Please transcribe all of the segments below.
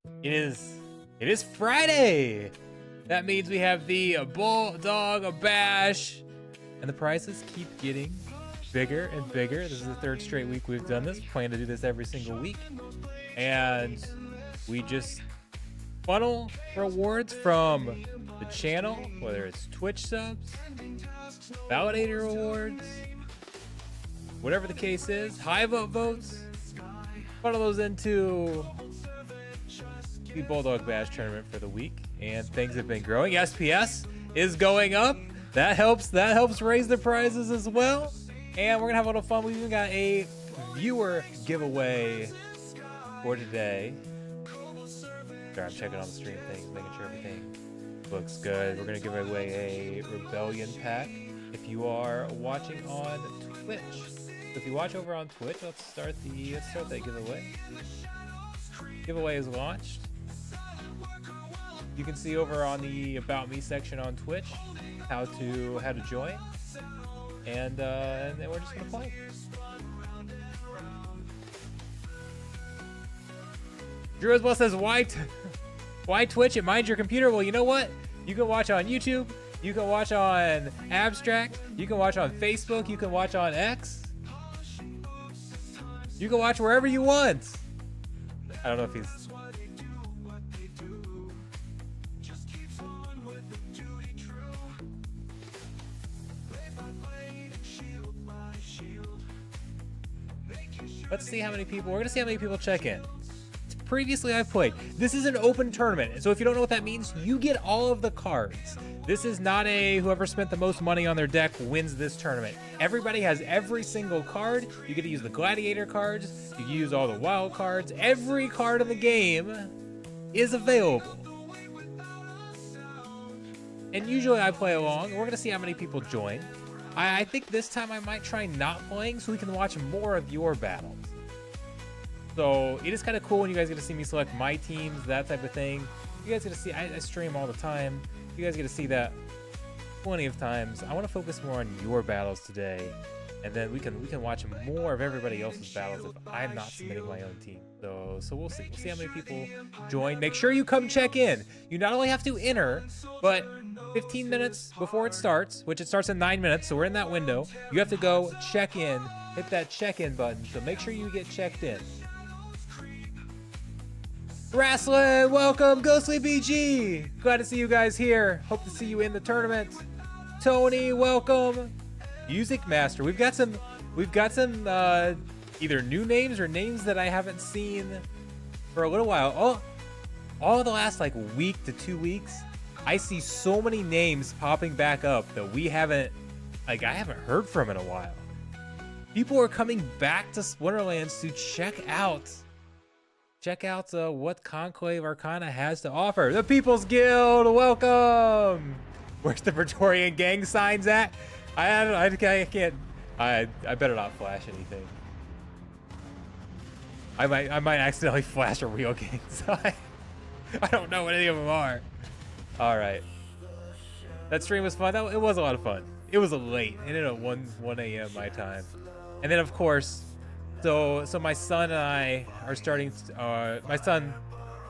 It is Friday. That means we have the Bulldog Bash, and the prizes keep getting bigger and bigger. This is the third straight week we've done this. We plan to do this every single week, and we just funnel rewards from the channel, whether it's Twitch subs, validator rewards, whatever the case is, high votes, funnel those into the Bulldog Bash tournament for the week, and things have been growing. SPS is going up. That helps raise the prizes as well. And we're gonna have a little fun. We even got a viewer giveaway for today. Sorry, I'm checking on the stream things, making sure everything looks good. We're gonna give away a Rebellion pack if you are watching on Twitch. So if you watch over on Twitch, let's start that giveaway. Giveaway is launched. You can see over on the About Me section on Twitch how to join, and then we're just gonna play. Drew as well says, why Twitch? It minds your computer. Well, you know what? You can watch on YouTube. You can watch on Abstract. You can watch on Facebook. You can watch on X. You can watch wherever you want. I don't know if he's... Let's see how many people, we're gonna see how many people check in. Previously I've played. This is an open tournament, so if you don't know what that means, you get all of the cards. This is not a whoever spent the most money on their deck wins this tournament. Everybody has every single card. You get to use the gladiator cards. You use all the wild cards. Every card in the game is available. And usually I play along. We're gonna see how many people join. I think this time I might try not playing so we can watch more of your battles. So it is kind of cool when you guys get to see me select my teams, that type of thing. You guys get to see, I stream all the time. You guys get to see that plenty of times. I want to focus more on your battles today, and then we can watch more of everybody else's battles if I'm not submitting my own team. So we'll see. We'll see how many people join. Make sure you come check in. You not only have to enter, but 15 minutes before it starts, which it starts in 9 minutes, so we're in that window. You have to go check in, hit that check-in button. So make sure you get checked in. Wrestling, welcome, Ghostly BG. Glad to see you guys here. Hope to see you in the tournament. Tony, welcome. Music Master. We've got some either new names or names that I haven't seen for a little while. All the last like week to 2 weeks, I see so many names popping back up that I haven't heard from in a while. People are coming back to Splinterlands to check out what Conclave Arcana has to offer. The People's Guild, welcome. Where's the Praetorian gang signs at? I can't. I better not flash anything. I might accidentally flash a real gang sign. I don't know what any of them are. All right. That stream was fun. It was a lot of fun. It was late. It ended at 1 a.m. my time. And then of course, so my son and I are starting. My son,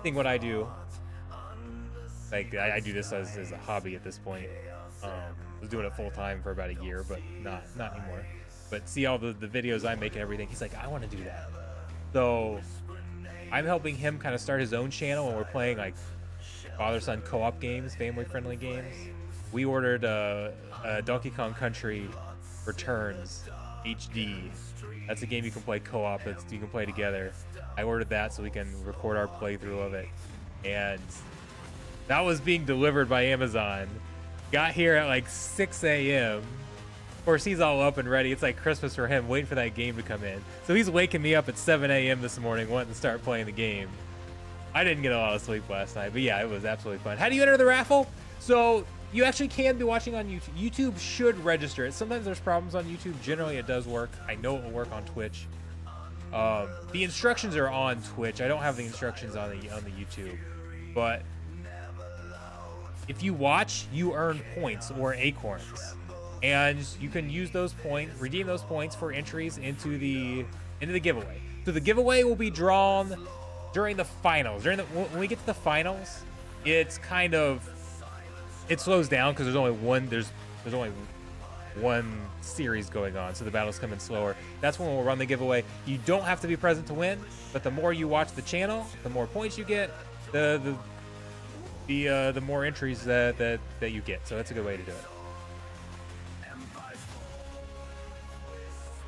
seeing what I do. Like I do this as a hobby at this point. I was doing it full time for about a year, but not anymore. But see all the videos I make and everything. He's like, I want to do that. So I'm helping him kind of start his own channel, and we're playing like father-son co-op games, family-friendly games. We ordered Donkey Kong Country Returns HD. That's a game you can play co-op. You can play together. I ordered that so we can record our playthrough of it. And that was being delivered by Amazon. Got here at like 6 a.m. Of course, he's all up and ready. It's like Christmas for him, waiting for that game to come in. So he's waking me up at 7 a.m. this morning, wanting to start playing the game. I didn't get a lot of sleep last night, but yeah, it was absolutely fun. How do you enter the raffle? So you actually can be watching on YouTube. YouTube should register it. Sometimes there's problems on YouTube. Generally, it does work. I know it will work on Twitch. The instructions are on Twitch. I don't have the instructions on the YouTube, but if you watch, you earn points or acorns, and you can use those points, redeem those points for entries into the giveaway. So the giveaway will be drawn during the finals. When we get to the finals, it's kind of, it slows down because there's only one series going on, so the battles come in slower. That's when we'll run the giveaway. You don't have to be present to win, but the more you watch the channel, the more points you get, the more entries that you get. So that's a good way to do it.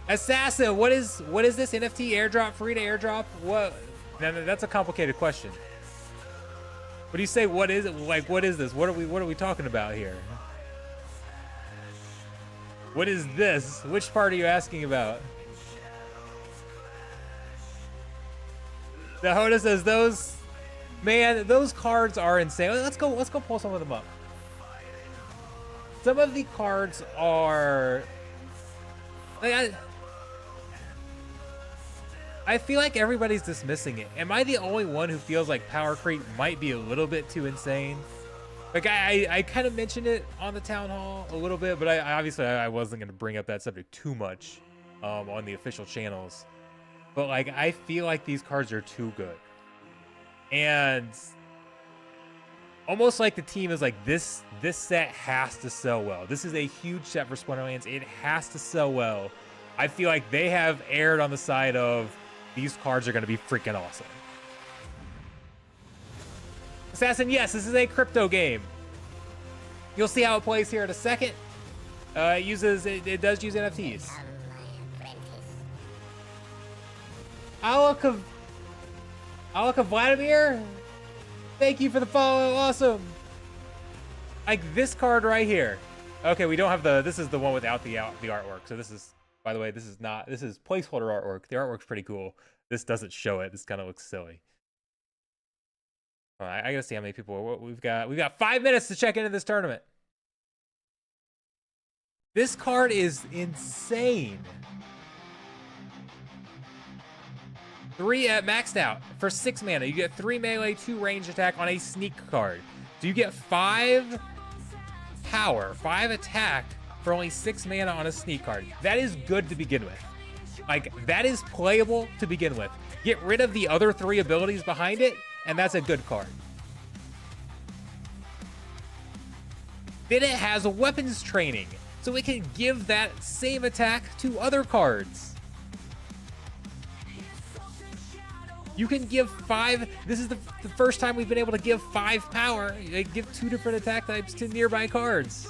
Assassin, what is this NFT airdrop? Free to airdrop? What? Now, that's a complicated question. What do you say? What is it? Like, what is this? What are we talking about here? What is this? Which part are you asking about? The Hoda says those cards are insane. Let's go pull some of them up. Some of the cards are like, I feel like everybody's dismissing it. Am I the only one who feels like power creep might be a little bit too insane? Like I kind of mentioned it on the town hall a little bit, but I obviously wasn't going to bring up that subject too much on the official channels. But like I feel like these cards are too good, and almost like the team is like this set has to sell well. This is a huge set for Splinterlands. It has to sell well. I feel like they have erred on the side of these cards are going to be freaking awesome. Assassin, yes, this is a crypto game. You'll see how it plays here in a second. It does use NFTs. Alaka Vladimir, thank you for the follow. Awesome. Like this card right here. Okay, we don't have this is the one without the artwork. So this is, by the way, this is placeholder artwork. The artwork's pretty cool. This doesn't show it. This kind of looks silly. All right, I gotta see how many people we've got. We've got 5 minutes to check into this tournament. This card is insane. 3 at maxed out for 6 mana. You get 3 melee, 2 range attack on a sneak card. So you get 5 power, 5 attack for only 6 mana on a sneak card. That is good to begin with. Like, that is playable to begin with. Get rid of the other 3 abilities behind it, and that's a good card. Then it has a weapons training, so it can give that same attack to other cards. You can give 5, this is the first time we've been able to give 5 power. You give 2 different attack types to nearby cards.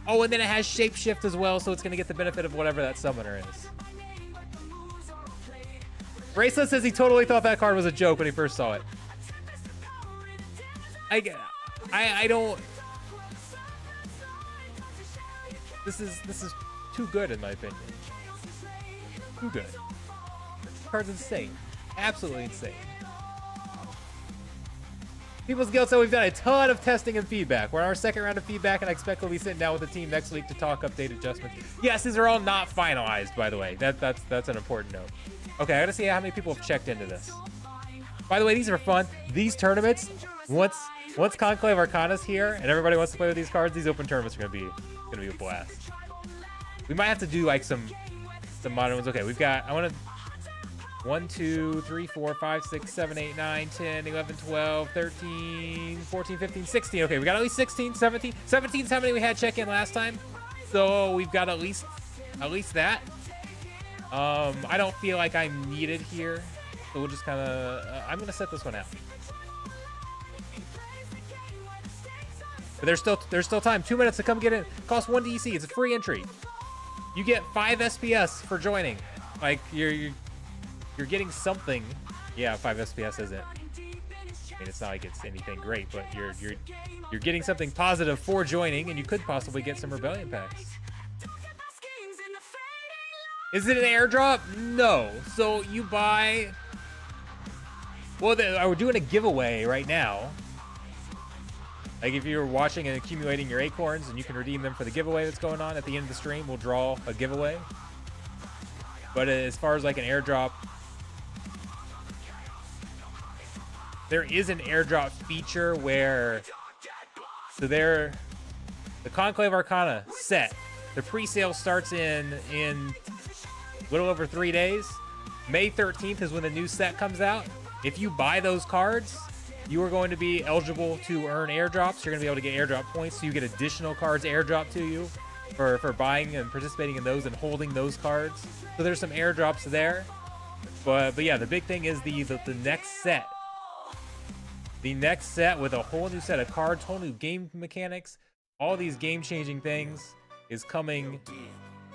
Oh, and then it has shapeshift as well, so it's going to get the benefit of whatever that summoner is. Bracelet says he totally thought that card was a joke when he first saw it. I don't. This is too good in my opinion. Too good. This card's insane. Absolutely insane. People's Guild said we've done a ton of testing and feedback. We're on our 2nd round of feedback, and I expect we'll be sitting down with the team next week to talk update adjustments. Yes, these are all not finalized, by the way. That's an important note. Okay, I gotta see how many people have checked into this. By the way, these are fun. These tournaments, once Conclave Arcana's here and everybody wants to play with these cards, these open tournaments are gonna be a blast. We might have to do like some modern ones. Okay, we've got, I want to 1, 2, 3, 4, 5, 6, 7, 8, 9, 10, 11, 12, 13, 14, 15, 16. Okay, we got at least 16, 17. 17 is how many we had check in last time. So we've got at least that. I don't feel like I'm needed here. So we'll just kind of, I'm going to set this one out. But there's still time. 2 minutes to come get in. Costs 1 DC. It's a free entry. You get 5 SPS for joining. Like you're getting something. Yeah, 5 SPS isn't. I mean, it's not like it's anything great, but you're getting something positive for joining, and you could possibly get some Rebellion packs. Is it an airdrop? No. So you buy. Well, we're doing a giveaway right now. Like if you're watching and accumulating your acorns, and you can redeem them for the giveaway that's going on at the end of the stream, we'll draw a giveaway. But as far as like an airdrop, there is an airdrop feature where, so the Conclave Arcana set, the pre-sale starts in a little over 3 days. May 13th is when the new set comes out. If you buy those cards, you are going to be eligible to earn airdrops. You're going to be able to get airdrop points, so you get additional cards airdropped to you for buying and participating in those and holding those cards. So there's some airdrops there. But yeah, the big thing is the next set. The next set with a whole new set of cards, whole new game mechanics, all these game-changing things is coming.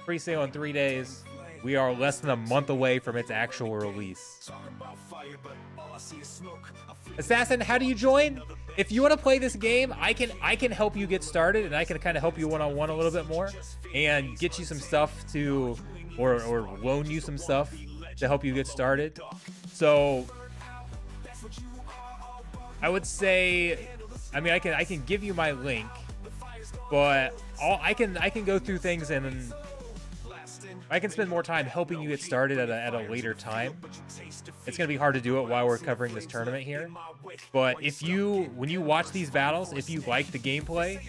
Pre-sale in 3 days. We are less than a month away from its actual release. Assassin, how do you join? If you want to play this game, I can help you get started, and I can kind of help you one-on-one a little bit more and get you some stuff to, or loan you some stuff to help you get started. So I would say, I mean, I can give you my link, but I can go through things and I can spend more time helping you get started at a later time. It's going to be hard to do it while we're covering this tournament here. But when you watch these battles, if you like the gameplay,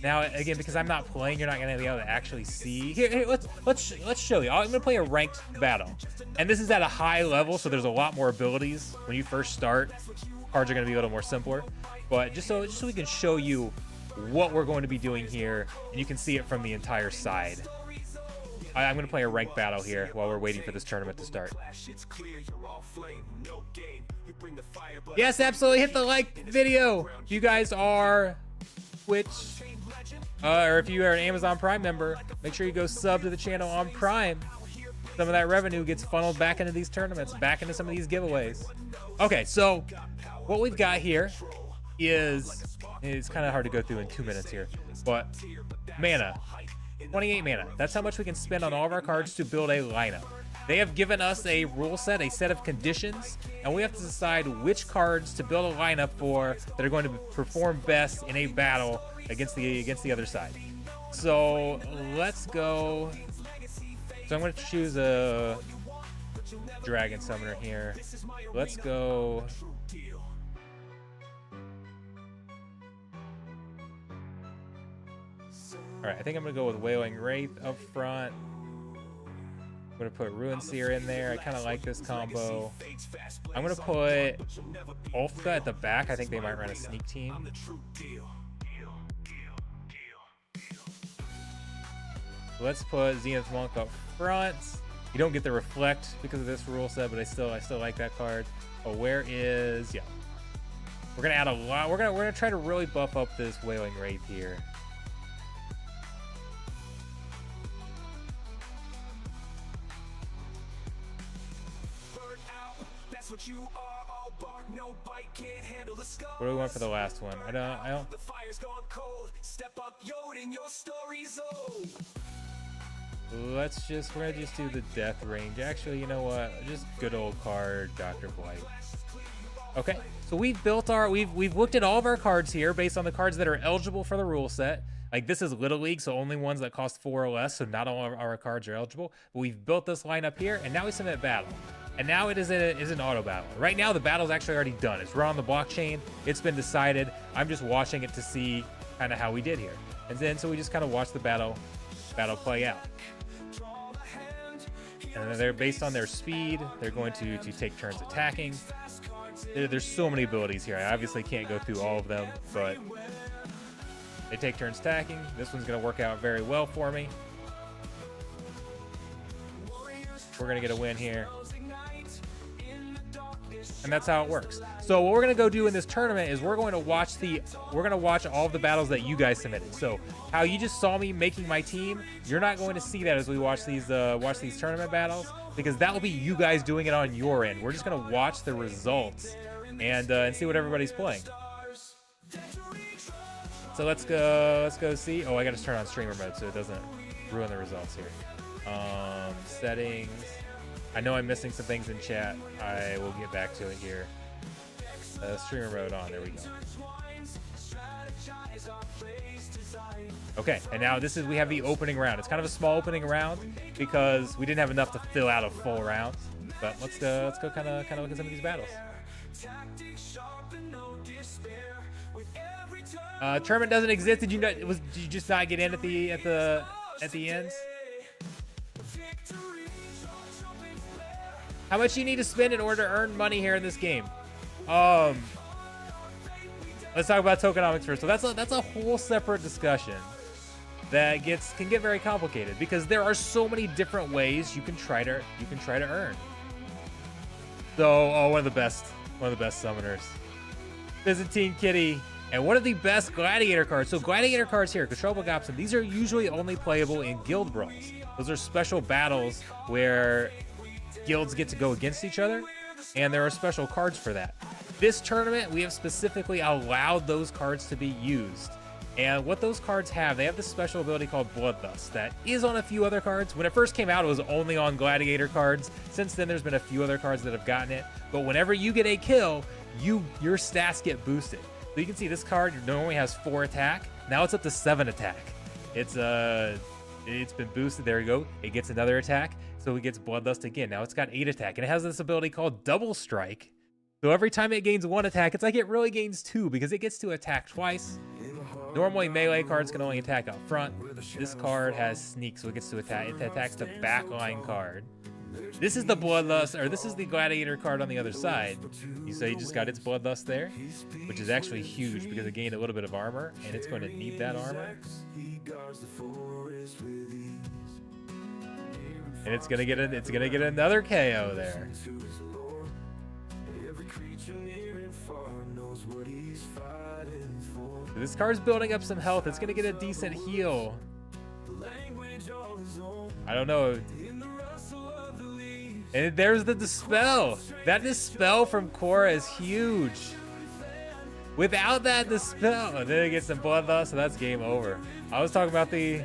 now again, because I'm not playing, you're not going to be able to actually see. Here, let's show you. I'm going to play a ranked battle, and this is at a high level, so there's a lot more abilities when you first start. Cards are going to be a little more simpler, but just so we can show you what we're going to be doing here, and you can see it from the entire side. I'm going to play a ranked battle here while we're waiting for this tournament to start. Yes, absolutely. Hit the like video. If you guys are Twitch, or if you are an Amazon Prime member, make sure you go sub to the channel on Prime. Some of that revenue gets funneled back into these tournaments, back into some of these giveaways. Okay, so what we've got here is, it's kind of hard to go through in 2 minutes here, but mana. 28 mana. That's how much we can spend on all of our cards to build a lineup. They have given us a rule set, a set of conditions, and we have to decide which cards to build a lineup for that are going to perform best in a battle against the other side. So let's go. So I'm going to choose a Dragon Summoner here. Let's go. All right, I think I'm gonna go with Wailing Wraith up front. I'm gonna put Ruin Seer in there. I kind of like this combo. I'm gonna put Ulfka at the back. I think they might run a sneak team. Let's put Zenith Monk up front. You don't get the Reflect because of this rule set, but I still like that card. Oh, where is, yeah. We're gonna add a lot. We're gonna try to really buff up this Wailing Wraith here. What do we want for the last one? I don't. We're gonna just do the death range. Actually, you know what? Just good old card, Dr. Blight. Okay, so we've looked at all of our cards here based on the cards that are eligible for the rule set. Like, this is Little League, so only ones that cost 4 or less, so not all of our cards are eligible. But we've built this lineup here, and now we submit battle. And now it is an auto battle. Right now, the battle's actually already done. It's run on the blockchain. It's been decided. I'm just watching it to see kind of how we did here. And then, so we just kind of watch the battle play out. And then they're based on their speed. They're going to take turns attacking. There's so many abilities here. I obviously can't go through all of them, but they take turns attacking. This one's going to work out very well for me. We're going to get a win here. And that's how it works. So what we're going to go do in this tournament is we're going to watch all of the battles that you guys submitted. So how you just saw me making my team, you're not going to see that as we watch these tournament battles, because that will be you guys doing it on your end. We're just going to watch the results and see what everybody's playing. So let's go see. Oh, I got to turn on streamer mode so it doesn't ruin the results here. Settings. I know I'm missing some things in chat. I will get back to it here. Streamer mode on. There we go. Okay, and now we have the opening round. It's kind of a small opening round because we didn't have enough to fill out a full round. But let's go kind of look at some of these battles. Tournament doesn't exist. Did you just not get in at the ends? How much do you need to spend in order to earn money here in this game? Let's talk about tokenomics first. So that's a whole separate discussion that can get very complicated because there are so many different ways you can try to earn. So, one of the best summoners, Byzantine Kitty, and one of the best gladiator cards. So gladiator cards here, Controllable Gobson, these are usually only playable in guild brawls. Those are special battles where guilds get to go against each other, and there are special cards for that. This tournament, we have specifically allowed those cards to be used. And what those cards have, they have this special ability called Bloodlust that is on a few other cards. When it first came out, it was only on gladiator cards. Since then, there's been a few other cards that have gotten it. But whenever you get a kill, your stats get boosted. So you can see this card normally has 4 attack. Now it's up to 7 attack. It's been boosted. There you go. It gets another attack. So it gets Bloodlust again. Now it's got 8 attack. And it has this ability called Double Strike. So every time it gains 1 attack, it's like it really gains 2 because it gets to attack twice. Normally, melee cards can only attack out front. This card has Sneak, so it gets to attack. It attacks the backline card. This is the Bloodlust, or this is the Gladiator card on the other side. You just got its Bloodlust there, which is actually huge because it gained a little bit of armor, and it's going to need that armor. And it's gonna get another KO there. This card's building up some health. It's gonna get a decent heal. I don't know. And there's the Dispel. That Dispel from Korra is huge. Without that Dispel, and then it gets some Bloodlust, so that's game over. I was talking about the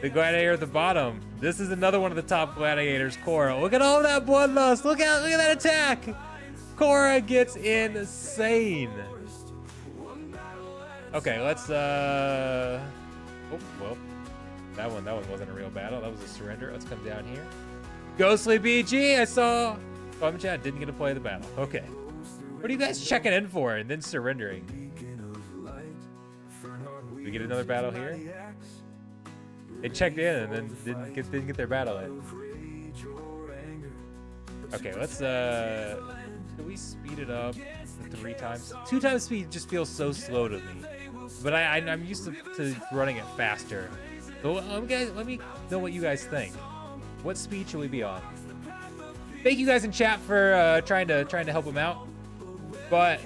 Gladiator at the bottom. This is another one of the top Gladiators, Korra. Look at all that Bloodlust. Look at that attack. Korra gets insane. Okay, let's oh, well, that one wasn't a real battle. That was a surrender. Let's come down here. Ghostly BG, I saw. Oh, I'm in chat, didn't get to play the battle. Okay. What are you guys checking in for and then surrendering? Did we get another battle here? They checked in and then didn't get their battle in. Okay, let's can we speed it up to 3 times? 2 times speed just feels so slow to me. But I'm used to running it faster. So let me know what you guys think. What speed should we be on? Thank you guys in chat for trying to help him out. But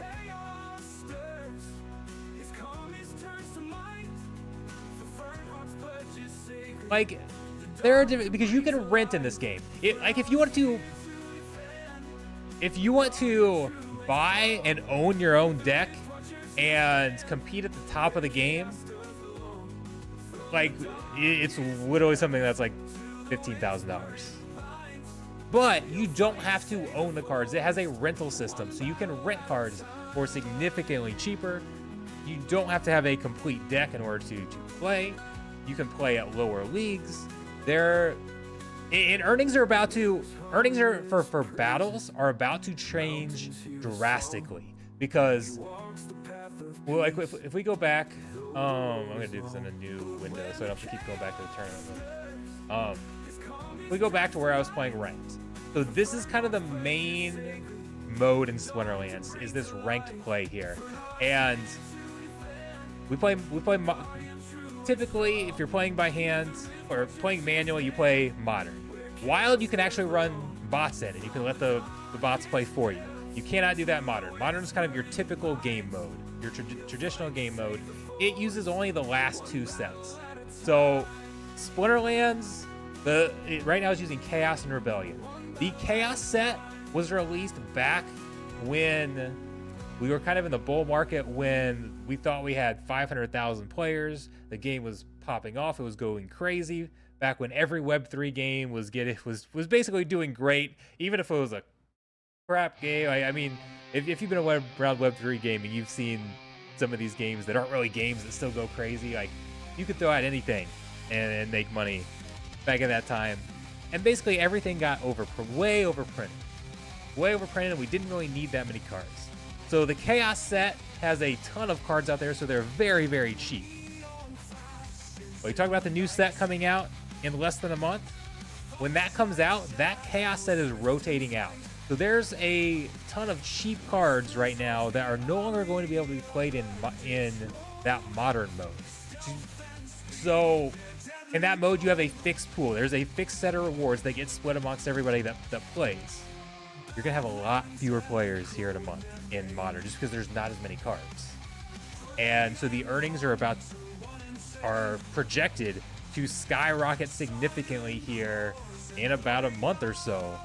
like there are different, because you can rent in this game. Like if you want to buy and own your own deck and compete at the top of the game, like it's literally something that's like $15,000. But you don't have to own the cards. It has a rental system, so you can rent cards for significantly cheaper. You don't have to have a complete deck in order to play. You can play at lower leagues. Earnings for battles are about to change drastically because, well, like if we go back, I'm gonna do this in a new window so I don't have to keep going back to the tournament. If we go back to where I was playing ranked, so this is kind of the main mode in Splinterlands, is this ranked play here, and we play. Typically, if you're playing by hand or playing manual, you play modern. Wild, you can actually run bots in, and you can let the bots play for you. You cannot do that in modern. Modern is kind of your typical game mode, your traditional game mode. It uses only the last 2 sets. So, Splinterlands, right now is using Chaos and Rebellion. The Chaos set was released back when we were kind of in the bull market, when we thought we had 500,000 players. The game was popping off. It was going crazy. Back when every Web3 game was basically doing great, even if it was a crap game. I mean, if you've been around Web3 gaming, you've seen some of these games that aren't really games that still go crazy. Like, you could throw out anything and make money back at that time. And basically everything got way overprinted. And we didn't really need that many cards. So the Chaos set has a ton of cards out there, so they're very, very cheap. Well, you talk about the new set coming out in less than a month. When that comes out, that chaos set is rotating out. So there's a ton of cheap cards right now that are no longer going to be able to be played in that modern mode. So in that mode, you have a fixed pool. There's a fixed set of rewards that get split amongst everybody that plays. You're gonna have a lot fewer players here in a month in modern, just because there's not as many cards. And so the earnings are projected to skyrocket significantly here in about a month or so.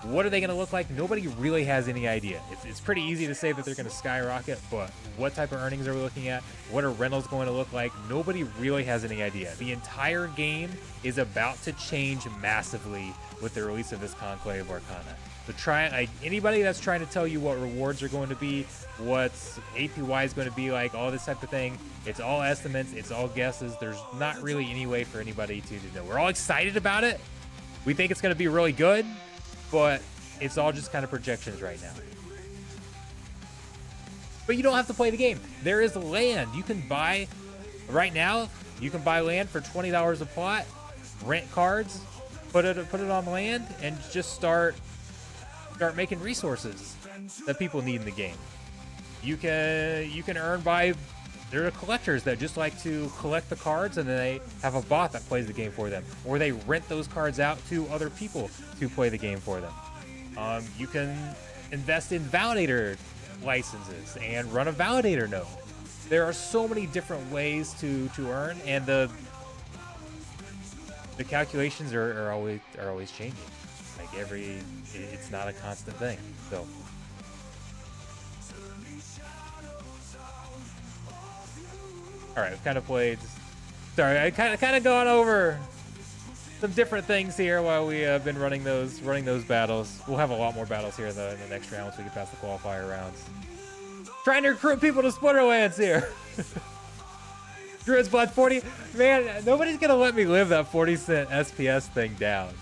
What are they going to look like? Nobody really has any idea. It's pretty easy to say that they're going to skyrocket, but what type of earnings are we looking at? What are rentals going to look like? Nobody really has any idea. The entire game is about to change massively with the release of this Conclave of Arcana. So anybody that's trying to tell you what rewards are going to be, what APY is going to be like, all this type of thing, it's all estimates, it's all guesses. There's not really any way for anybody to know. We're all excited about it. We think it's going to be really good, but it's all just kind of projections right now. But you don't have to play the game. There is land. You can buy, right now, you can buy land for $20 a plot, rent cards, put it on land, and just start making resources that people need in the game. You can earn by, there are collectors that just like to collect the cards, and then they have a bot that plays the game for them, or they rent those cards out to other people to play the game for them. You can invest in validator licenses and run a validator node. There are so many different ways to earn, and the calculations are always changing. Like it's not a constant thing. So all right, we've kind of played. Sorry, I kind of gone over some different things here while we have been running those battles. We'll have a lot more battles here in the next round once we get past the qualifier rounds. Trying to recruit people to Splinterlands here. Druid's Blood 40. Man, nobody's gonna let me live that 40-cent SPS thing down.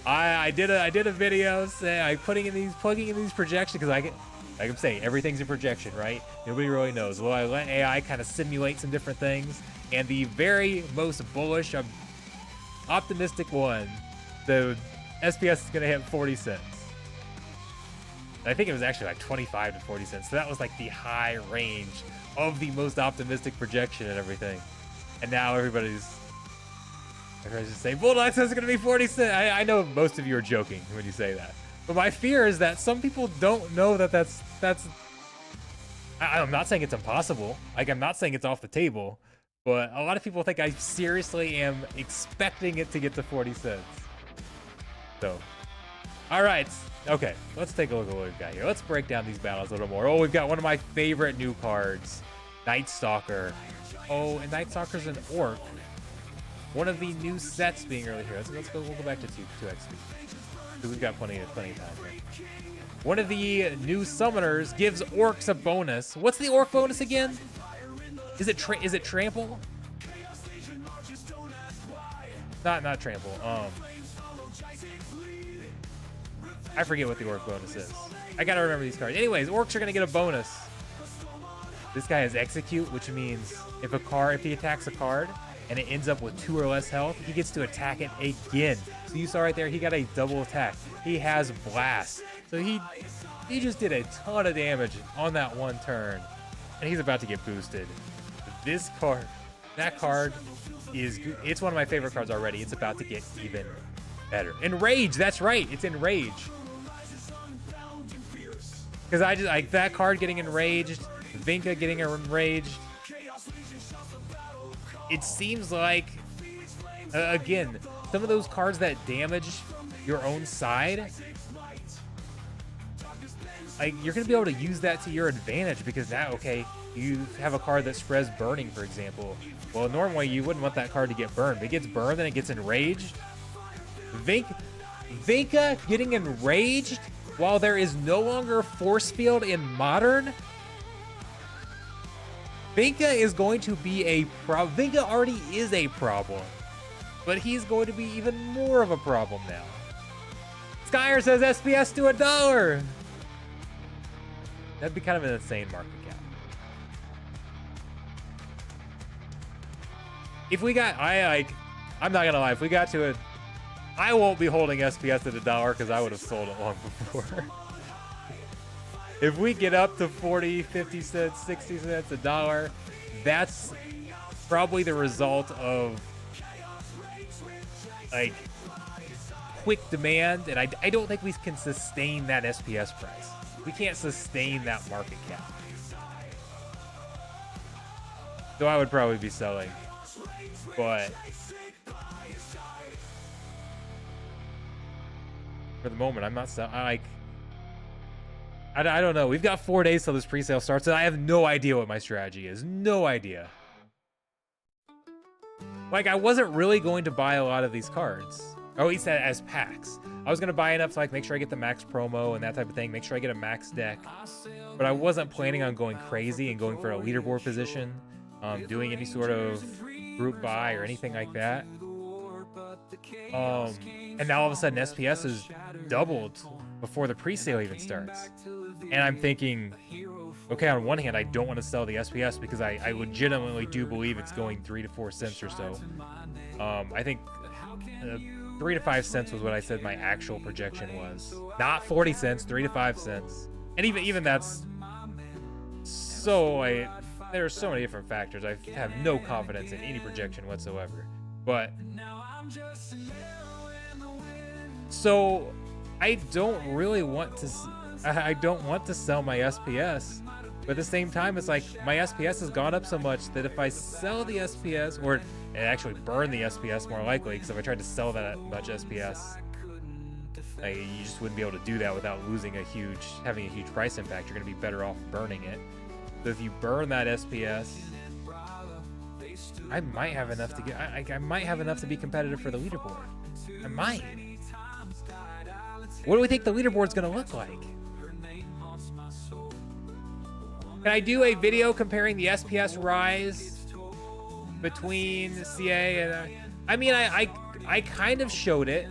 I did a video saying plugging in these projections, because like I'm saying, everything's a projection, right? Nobody really knows. Well, I let AI kind of simulate some different things, and the very most bullish, optimistic one, the SPS is gonna hit 40 cents. I think it was actually like 25 to 40 cents. So that was like the high range of the most optimistic projection and everything. And now everybody's just saying, Bulldog says it's going to be 40 cents. I know most of you are joking when you say that. But my fear is that some people don't know that that's I'm not saying it's impossible. Like, I'm not saying it's off the table. But a lot of people think I seriously am expecting it to get to 40 cents. So, all right. Okay, let's take a look at what we've got here. Let's break down these battles a little more. Oh, we've got one of my favorite new cards, Night Stalker. Oh, and Night Stalker's an orc. One of the new sets being early here. We'll go back to 2XP. So we've got plenty of time here. One of the new summoners gives orcs a bonus. What's the orc bonus again? Is it trample? Not trample. I forget what the orc bonus is. I gotta remember these cards. Anyways, orcs are gonna get a bonus. This guy has execute, which means if he attacks a card and it ends up with 2 or less health, he gets to attack it again. So you saw right there, he got a double attack. He has blast. So he just did a ton of damage on that one turn, and he's about to get boosted. This card, that card it's one of my favorite cards already. It's about to get even better. Enrage, that's right, it's Enrage. Because I just like that card getting enraged, Vinka getting enraged. It seems like, again, some of those cards that damage your own side, like, you're going to be able to use that to your advantage, because now, okay, you have a card that spreads burning, for example. Well, normally you wouldn't want that card to get burned. If it gets burned, then it gets enraged. Vinka getting enraged while there is no longer force field in modern. Vinka is going to be a problem. Vinka already is a problem, but he's going to be even more of a problem now. Skyer says SPS to $1. That'd be kind of an insane market cap. If we got, I'm not gonna lie. If we got to it, I won't be holding SPS at $1 because I would have sold it long before. If we get up to 40, 50 cents, 60 cents, $1, that's probably the result of like quick demand, and I don't think we can sustain that SPS price. We can't sustain that market cap. So I would probably be selling, but for the moment, I'm not selling. I don't know. We've got 4 days till this pre-sale starts, and I have no idea what my strategy is. No idea. Like, I wasn't really going to buy a lot of these cards. Or at least as packs. I was going to buy enough to, like, make sure I get the max promo and that type of thing. Make sure I get a max deck. But I wasn't planning on going crazy and going for a leaderboard position. Doing any sort of group buy or anything like that. And now all of a sudden SPS is doubled before the pre-sale even starts. And I'm thinking, okay, on one hand, I don't want to sell the SPS because I legitimately do believe it's going 3 to 4 cents or so. I think 3 to 5 cents was what I said my actual projection was. Not 40 cents, 3 to 5 cents. And even that's so, there are so many different factors. I have no confidence in any projection whatsoever. But so I don't really want to. I don't want to sell my SPS, but at the same time, it's like my SPS has gone up so much that if I sell the SPS, or actually burn the SPS more likely, because if I tried to sell that much SPS, you just wouldn't be able to do that without having a huge price impact. You're going to be better off burning it. So if you burn that SPS, I might have enough to get. I might have enough to be competitive for the leaderboard. I might. What do we think the leaderboard's going to look like? Can I do a video comparing the SPS rise between CA and... I mean, I kind of showed it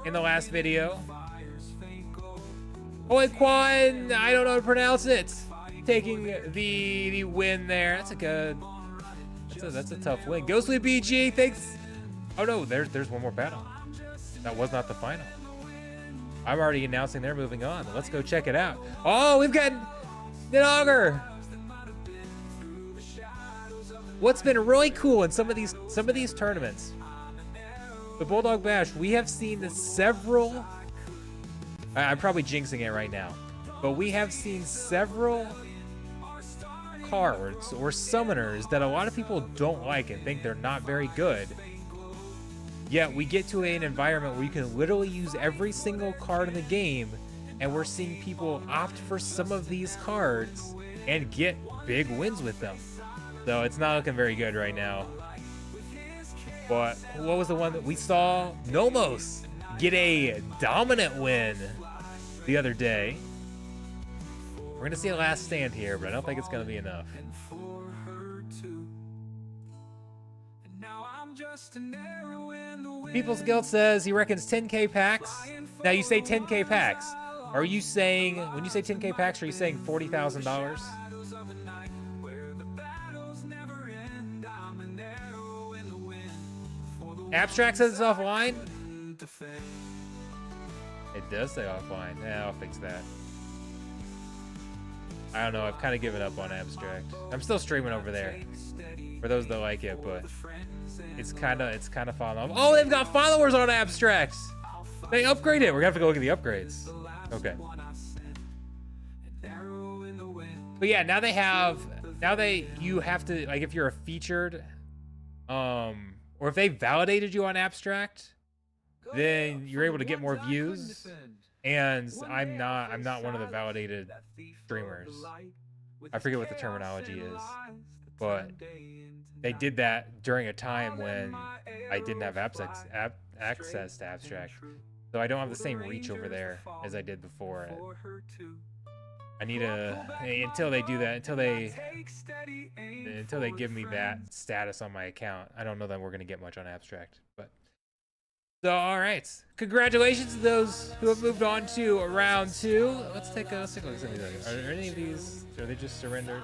in the last video. Quan, I don't know how to pronounce it. Taking the win there. That's a good... That's a tough win. Ghostly BG, thanks. Oh no, there's one more battle. That was not the final. I'm already announcing they're moving on. Let's go check it out. Oh, we've got Nidogger. What's been really cool in some of these tournaments, the Bulldog Bash, we have seen several. I'm probably jinxing it right now, but we have seen several cards or summoners that a lot of people don't like and think they're not very good. Yet we get to an environment where you can literally use every single card in the game, and we're seeing people opt for some of these cards and get big wins with them. So it's not looking very good right now. But what was the one that we saw? Nomos get a dominant win the other day. We're gonna see a last stand here, but I don't think it's gonna be enough. People's Guild says he reckons 10K packs. Now you say 10K packs. Are you saying, when you say 10K packs, are you saying $40,000? Abstract says it's offline? It does say offline. Yeah, I'll fix that. I don't know, I've kind of given up on Abstract. I'm still streaming over there for those that like it, but it's kind of falling off. Oh, they've got followers on Abstract. They upgraded. We're gonna have to go look at the upgrades. Okay. But yeah, you have to, like, if you're a featured, or if they validated you on Abstract, then you're able to get more views. And I'm not one of the validated streamers. I forget what the terminology is, but they did that during a time when I didn't have access to Abstract. So I don't have the same reach over there as I did before. I need until they do that, until they give me that status on my account, I don't know that we're gonna get much on Abstract. But so, all right, congratulations to those who have moved on to round 2. Let's take a look at some of these. Are any of these? Are they just surrenders?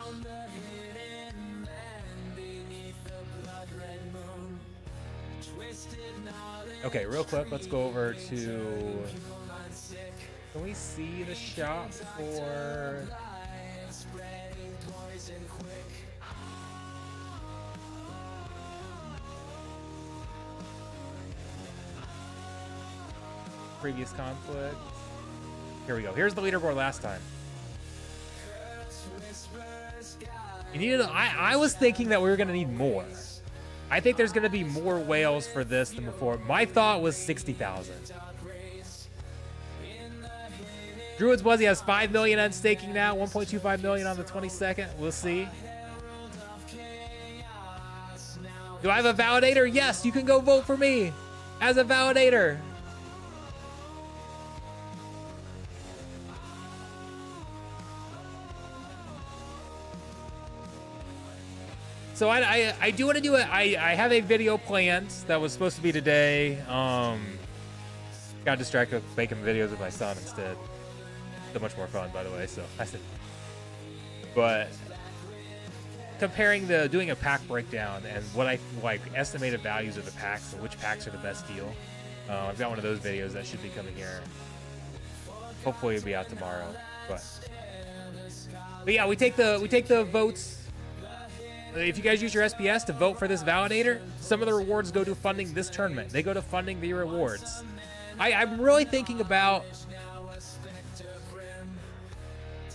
Okay, real quick, let's go over to... Can we see the shop for... previous conflict? Here we go. Here's the leaderboard last time. You needed... I was thinking that we were going to need more. I think there's going to be more whales for this than before. My thought was 60,000. Druid's Buzzy has 5 million on staking now, 1.25 million on the 22nd. We'll see. Do I have a validator? Yes, you can go vote for me as a validator. So I do want to do it. I have a video planned that was supposed to be today. Got distracted with making videos with my son instead. So much more fun, by the way. So I said, but comparing doing a pack breakdown and what I like estimated values of the packs and which packs are the best deal. I've got one of those videos that should be coming here. Hopefully it'll be out tomorrow. But yeah, we take the votes. If you guys use your SPS to vote for this validator, some of the rewards go to funding this tournament. They go to funding the rewards. I'm really thinking about,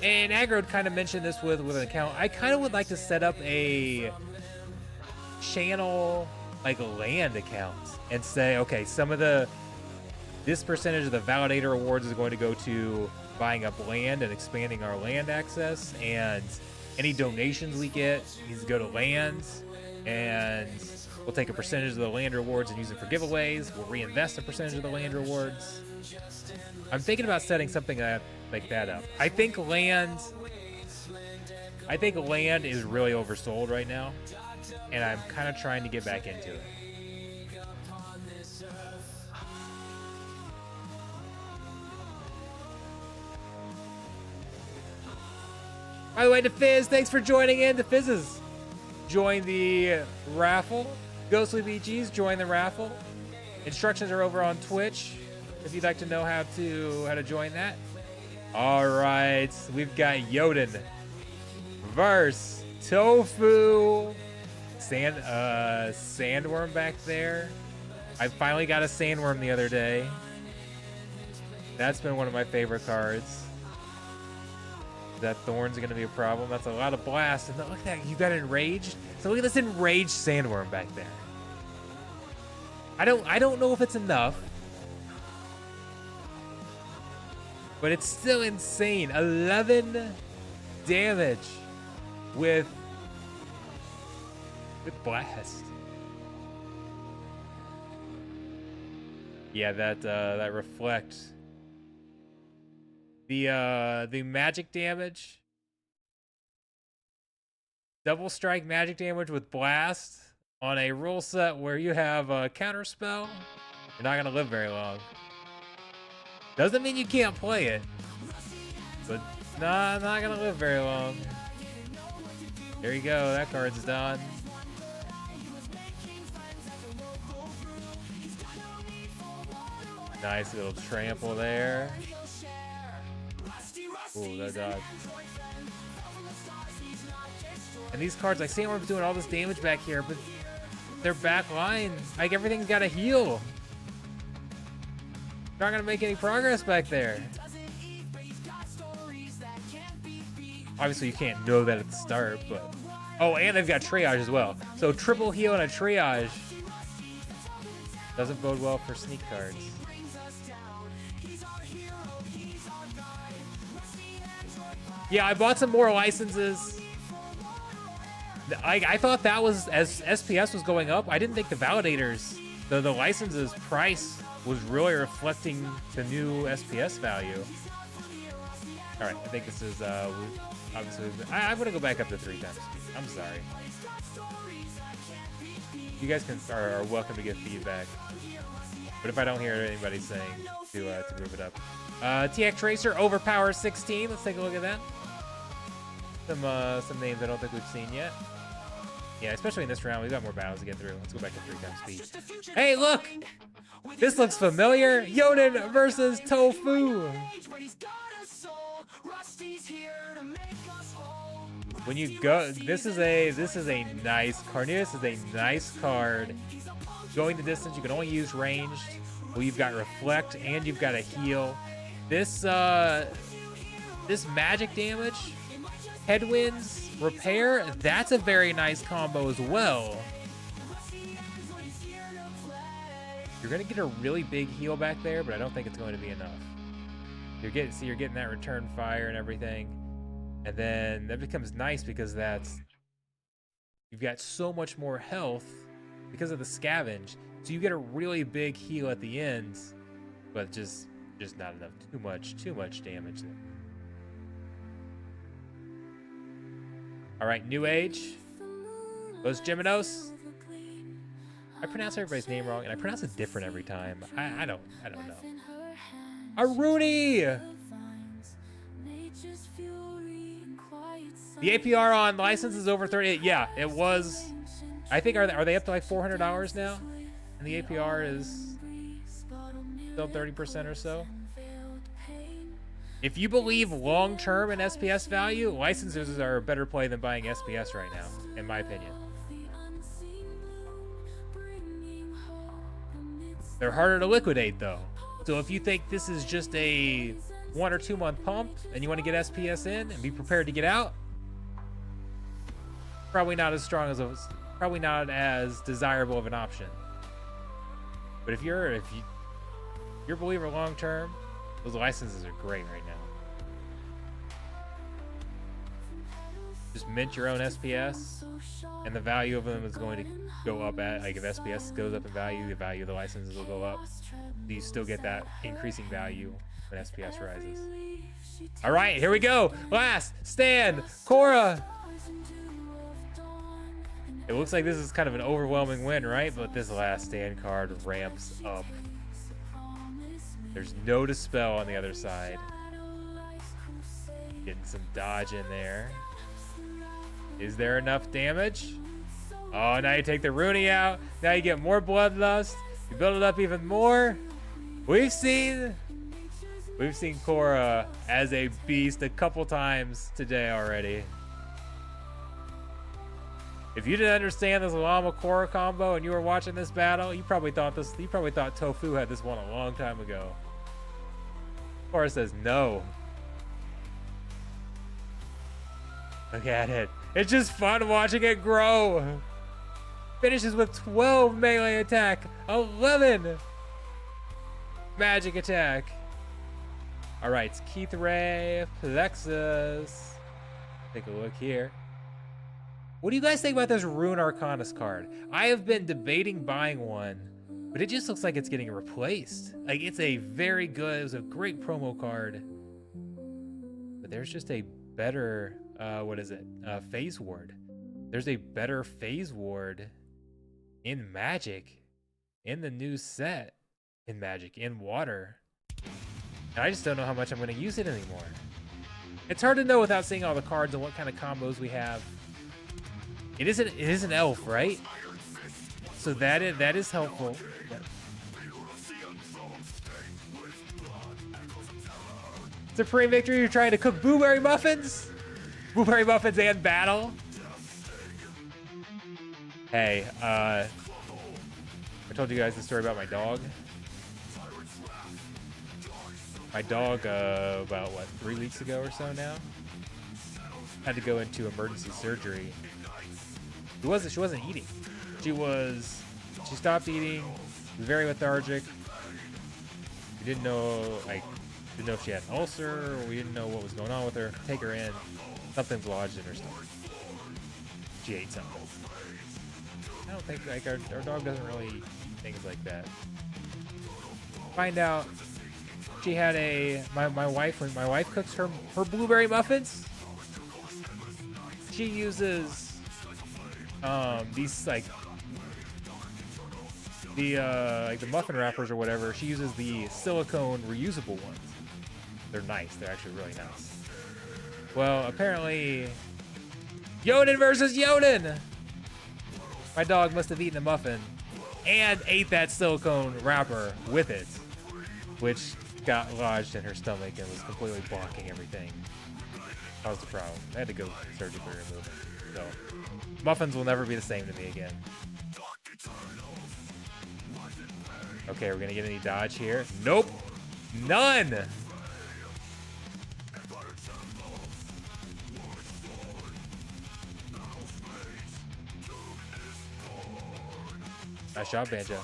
and Aggro kind of mentioned this with an account. I kind of would like to set up a channel, like a land account, and say, okay, this percentage of the validator awards is going to go to buying up land and expanding our land access, and any donations we get needs to go to lands, and we'll take a percentage of the land rewards and use it for giveaways. We'll reinvest a percentage of the land rewards. I'm thinking about setting something like that up. I think land is really oversold right now, and I'm kind of trying to get back into it. By the way, DeFizz, thanks for joining in. DeFizz has joined the raffle. Ghostly BG's joined the raffle. Instructions are over on Twitch if you'd like to know how to join that. All right, we've got Yoden versus Tofu. Sandworm back there. I finally got a Sandworm the other day. That's been one of my favorite cards. That Thorn's going to be a problem. That's a lot of blast. And look at that. You got enraged. So look at this enraged Sandworm back there. I don't know if it's enough, but it's still insane. 11 damage with blast. Yeah, that reflects. The magic damage, double strike magic damage with blast on a rule set where you have a counter spell, you're not gonna live very long. Doesn't mean you can't play it, but nah, not gonna live very long. There you go, that card's done. Nice little trample there. Ooh, that dodge. And these cards, like Sandworm's doing all this damage back here, but their back line, like everything's got to heal. Not gonna make any progress back there. Obviously, you can't know that at the start, but oh, and they've got triage as well. So triple heal and a triage doesn't bode well for sneak cards. Yeah, I bought some more licenses. I thought that was, as SPS was going up, I didn't think the validators, the licenses price was really reflecting the new SPS value. All right, I think this is, obviously, I'm gonna go back up to 3 times speed. I'm sorry. You guys are welcome to give feedback. But if I don't hear anybody saying to move it up. TX Tracer, Overpower 16. Let's take a look at that. Some names I don't think we've seen yet. Yeah, especially in this round, we've got more battles to get through. Let's go back to 3 times speed. Hey, look! This looks familiar. Yoden versus Tofu. When you go, this is a nice card. This is a nice card. Going the distance, you can only use ranged. Well, you've got reflect and you've got a heal. This this magic damage, headwinds, repair. That's a very nice combo as well. You're gonna get a really big heal back there, but I don't think it's going to be enough. You're getting that return fire and everything. And then that becomes nice because you've got so much more health because of the scavenge. So you get a really big heal at the end, but just not enough. Too much damage there. All right, New Age. Los Geminos. I pronounce everybody's name wrong, and I pronounce it different every time. I don't know. Aruni! The APR on license is over 30. Yeah, it was. I think are they up to like $400 now? And the APR is still 30% or so. If you believe long-term in SPS value, licenses are a better play than buying SPS right now, in my opinion. They're harder to liquidate though. So if you think this is just a 1 or 2 month pump and you want to get SPS in and be prepared to get out, probably not as desirable of an option. But if you're a believer long term, those licenses are great right now. Just mint your own SPS, and the value of them is going to go up like if SPS goes up in value, the value of the licenses will go up. So you still get that increasing value when SPS rises. All right, here we go. Last stand, Korra. It looks like this is kind of an overwhelming win, right? But this last stand card ramps up. There's no dispel on the other side. Getting some dodge in there. Is there enough damage? Oh, now you take the Rooney out. Now you get more bloodlust. You build it up even more. We've seen Korra as a beast a couple times today already. If you didn't understand this Llama Korra combo and you were watching this battle, you probably thought Tofu had this one a long time ago. Korra says no. Look at it. It's just fun watching it grow. Finishes with 12 melee attack, 11 magic attack. All right, it's Keith Ray, Plexus. Take a look here. What do you guys think about this Rune Arcanus card? I have been debating buying one, but it just looks like it's getting replaced. Like it was a great promo card, but there's just a better, Phase Ward. There's a better Phase Ward in Magic, in the new set, in Magic, in Water. And I just don't know how much I'm going to use it anymore. It's hard to know without seeing all the cards and what kind of combos we have. It is an elf, right? So that is helpful. Supreme Victory, you're trying to cook blueberry muffins? Blueberry muffins and battle? Hey, I told you guys the story about my dog. My dog, about 3 weeks ago or so now, had to go into emergency surgery. She wasn't eating. She stopped eating, was very lethargic. We didn't know if she had an ulcer, or we didn't know what was going on with her. Take her in. Something's lodged in her stomach. She ate something. I don't think our dog doesn't really eat things like that. Find out she had my wife, when my wife cooks her blueberry muffins, she uses these the muffin wrappers or whatever. She uses the silicone reusable ones. They're nice. They're actually really nice. Well, apparently, Yoden versus Yoden. My dog must have eaten a muffin and ate that silicone wrapper with it, which got lodged in her stomach and was completely blocking everything. That was the problem. I had to go surgically remove it. So, muffins will never be the same to me again. Okay, we're gonna get any dodge here. Nope, none. Nice job, Banjo.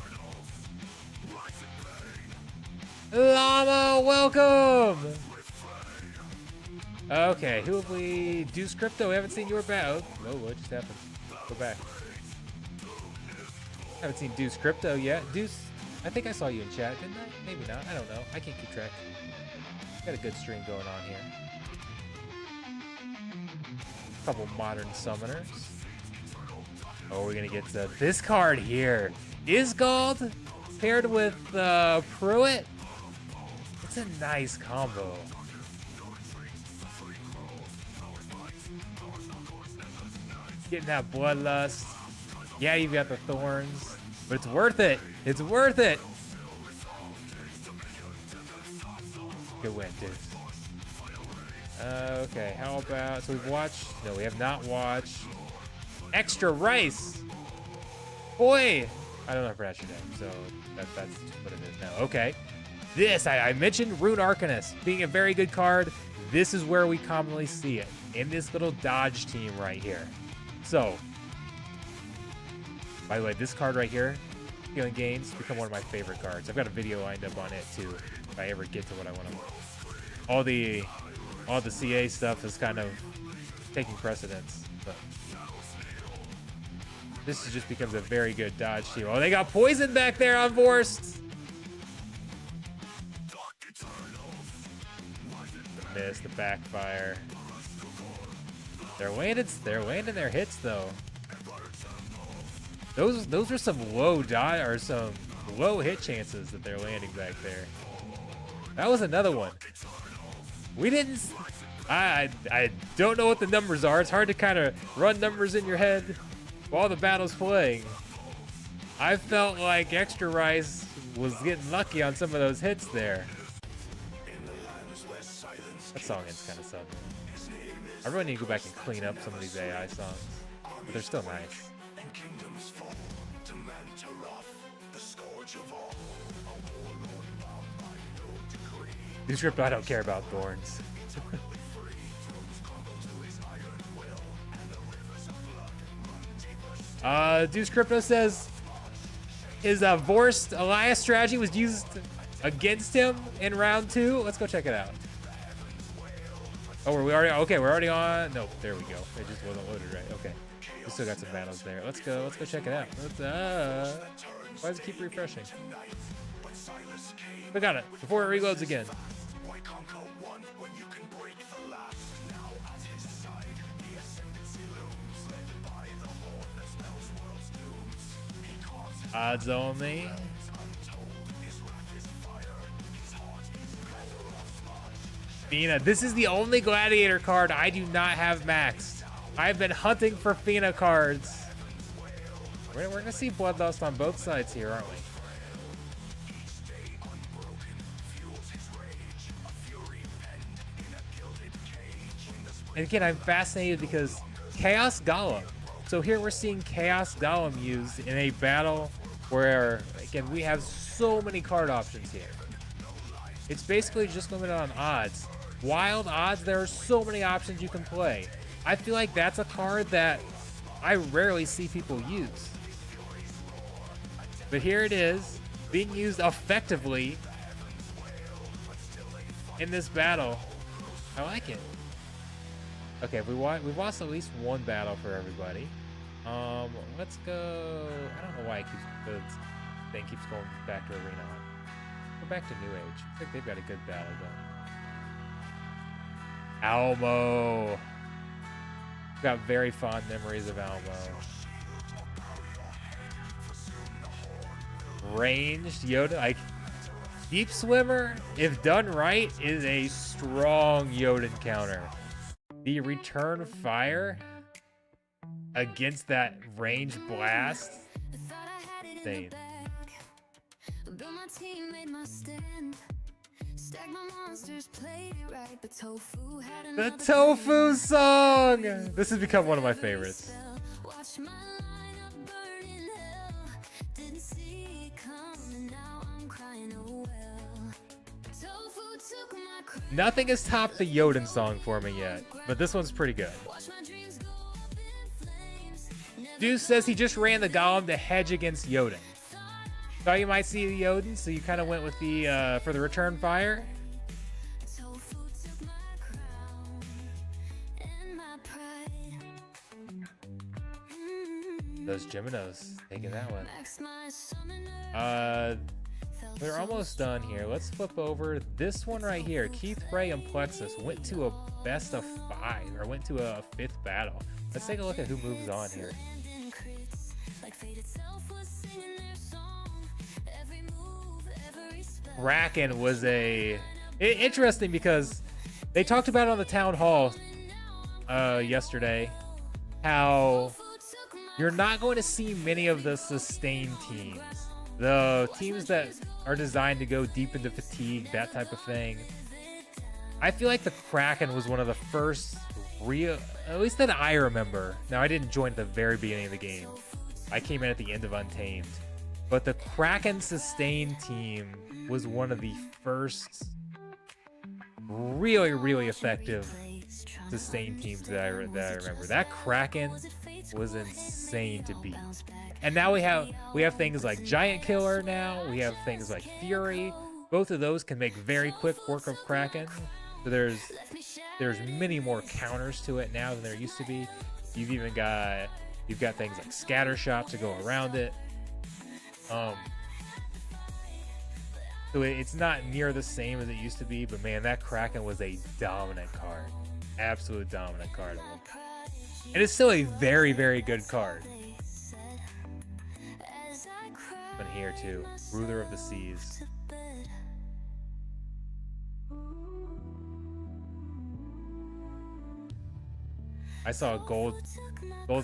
Llama, welcome! Okay, who have we... Deuce Crypto, we haven't seen your back. Oh, what just happened? Go back. Haven't seen Deuce Crypto yet. Deuce, I think I saw you in chat, didn't I? Maybe not, I don't know. I can't keep track. Got a good stream going on here. A couple modern summoners. Oh, we're gonna get to this card here. Isgald paired with Pruitt. It's a nice combo. Getting that bloodlust. Yeah, you've got the thorns, but it's worth it. It's worth it. Good win, dude. Okay, how about, so we've watched, no, we have not watched Extra Rice. Boy, I don't know how to pronounce your name, so that's what it is now. Okay, this, I mentioned Rune Arcanist being a very good card. This is where we commonly see it, in this little dodge team right here. So, by the way, this card right here, Healing Gains, become one of my favorite cards. I've got a video lined up on it too, if I ever get to what I want to. All the CA stuff is kind of taking precedence, but this just becomes a very good dodge team. Oh, they got poison back there on Vorst. The miss, the backfire. They're landing their hits though. Those are some low die or some low hit chances that they're landing back there. That was another one. We didn't. I don't know what the numbers are. It's hard to kind of run numbers in your head while the battle's playing. I felt like Extra Rice was getting lucky on some of those hits there. That song is kind of sub. I really need to go back and clean up some of these AI songs, but they're still nice. This script, I don't care about thorns. Deuce Crypto says his Vorst Elias strategy was used against him in round 2. Let's go check it out. Oh, were we already? Okay, we're already on. Nope, there we go. It just wasn't loaded right. Okay, we still got some battles there. Let's go check it out. Why does it keep refreshing? We got it before it reloads again. Odds only. Fina. This is the only Gladiator card I do not have maxed. I've been hunting for Fina cards. We're gonna see bloodlust on both sides here, aren't we? And again, I'm fascinated because Chaos Golem. So here we're seeing Chaos Golem used in a battle where, again, we have so many card options here. It's basically just limited on odds. Wild odds, there are so many options you can play. I feel like that's a card that I rarely see people use. But here it is, being used effectively in this battle. I like it. Okay, we've lost at least one battle for everybody. Let's go. I don't know why the thing keeps going back to Arena. Go back to New Age. I think they've got a good battle going. Almo. Got very fond memories of Almo. Ranged Yoda, like Deep Swimmer, if done right, is a strong Yoden counter. The return fire against that ranged blast, insane. Build my team, made my stand. Stack my monsters, played it right, but Tofu had The Tofu song! This has become one of my favorites. Watch my lineup burn in hell. Didn't see it coming, now I'm crying, oh well. Tofu took my crown. Nothing has topped the Yoden song for me yet, but this one's pretty good. Watch my dreams go up in flames. Deuce says he just ran the Golem to hedge against Yoden. Thought you might see the Yoden, so you kind of went with the for the return fire. Tofu took my crown and my pride. Those Geminos taking that one. Max my summoner. We're almost done here. Let's flip over this one right here. Keith Ray and Plexus went to a best of 5, or went to a 5th battle. Let's take a look at who moves on here. Kraken was interesting because they talked about it on the town hall yesterday how you're not going to see many of the sustained teams, the teams that are designed to go deep into fatigue, that type of thing. I feel like the Kraken was one of the first real, at least that I remember. Now, I didn't join at the very beginning of the game. I came in at the end of Untamed. But the Kraken sustained team was one of the first really, really effective sustained teams that I remember. That Kraken was insane to beat. And now we have things like Giant Killer now. We have things like Fury. Both of those can make very quick work of Kraken. So there's many more counters to it now than there used to be. You've got things like Scatter Shot to go around it. So it's not near the same as it used to be, but man, that Kraken was a dominant card. Absolute dominant card. And it's still a very, very good card. But here too, Ruler of the Seas. I saw a gold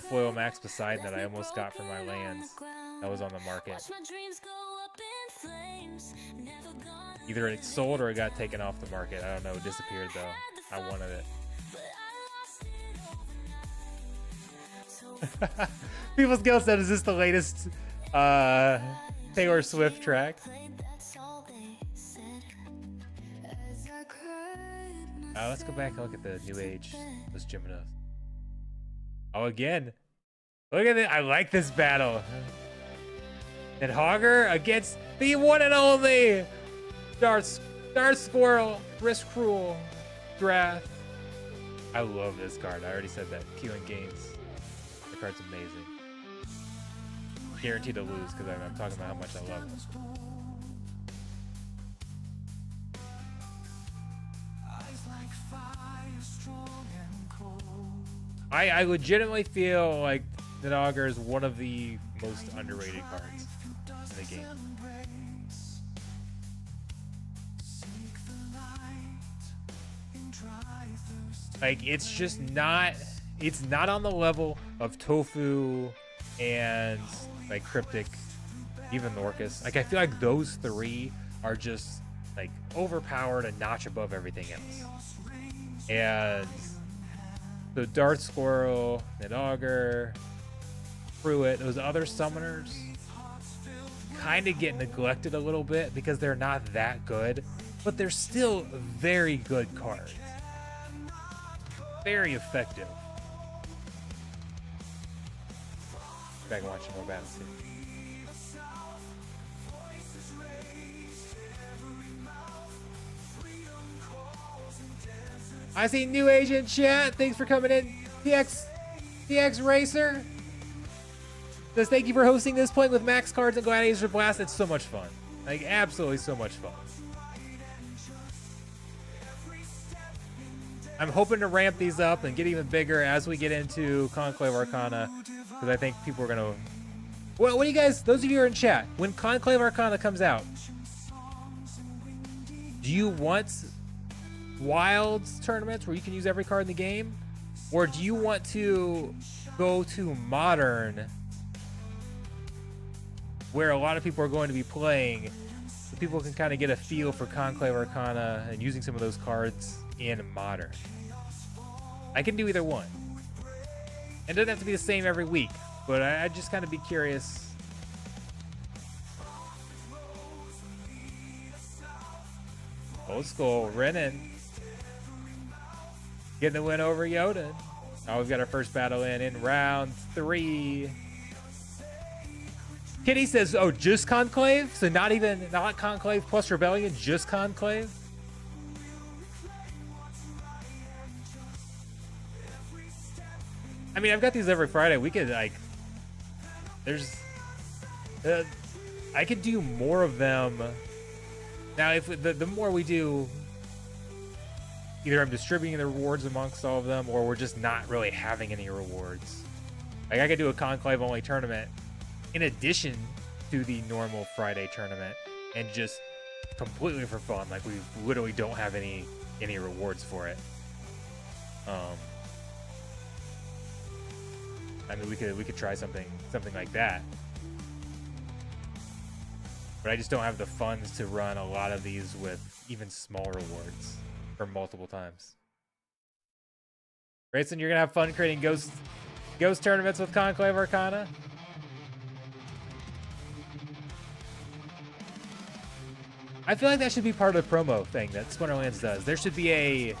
foil Max Poseidon that I almost got for my lands. That was on the market. Either it sold or it got taken off the market. I don't know. It disappeared though. I wanted it. People's Guild said, "Is this the latest Taylor Swift track?" Let's go back and look at the New Age. Those Geminos. Oh, again. Look at it. I like this battle. And Hogger against the one and only Darth Squirrel, Risk Cruel, Drath. I love this card. I already said that. Queuing games. The card's amazing. Guaranteed to lose because I'm talking about how much I love it. I legitimately feel like the Dogger is one of the most underrated cards in the game. Like, it's just not, it's not on the level of Tofu and like Cryptic, even Norcus. Like, I feel like those three are just like overpowered a notch above everything else. And the Darth Squirrel, Nidogger, Pruitt, those other summoners kind of get neglected a little bit because they're not that good, but they're still very good cards. Very effective. Back and watching more battles here. I see New Age in chat. Thanks for coming in. TX Racer says, thank you for hosting this, playing with Max cards and Gladiator Blast. It's so much fun. Like, absolutely so much fun. I'm hoping to ramp these up and get even bigger as we get into Conclave Arcana, because I think people are going to... Well, what do you guys, those of you who are in chat, when Conclave Arcana comes out, do you want Wilds tournaments where you can use every card in the game? Or do you want to go to Modern, where a lot of people are going to be playing, people can kind of get a feel for Conclave Arcana and using some of those cards in Modern. I can do either one. It doesn't have to be the same every week, but I'd just kind of be curious. Old school, Renan. Getting the win over Yoden. Oh, we've got our first battle in round 3. Kitty says, oh, just Conclave? So not Conclave plus Rebellion, just Conclave? I mean, I've got these every Friday. We could, like, I could do more of them. Now, if the more we do, either I'm distributing the rewards amongst all of them, or we're just not really having any rewards. Like, I could do a Conclave only tournament in addition to the normal Friday tournament, and just completely for fun. Like, we literally don't have any rewards for it. I mean, we could try something like that. But I just don't have the funds to run a lot of these with even small rewards for multiple times. Grayson, you're gonna have fun creating ghost tournaments with Conclave Arcana? I feel like that should be part of the promo thing that Splinterlands does. There should be a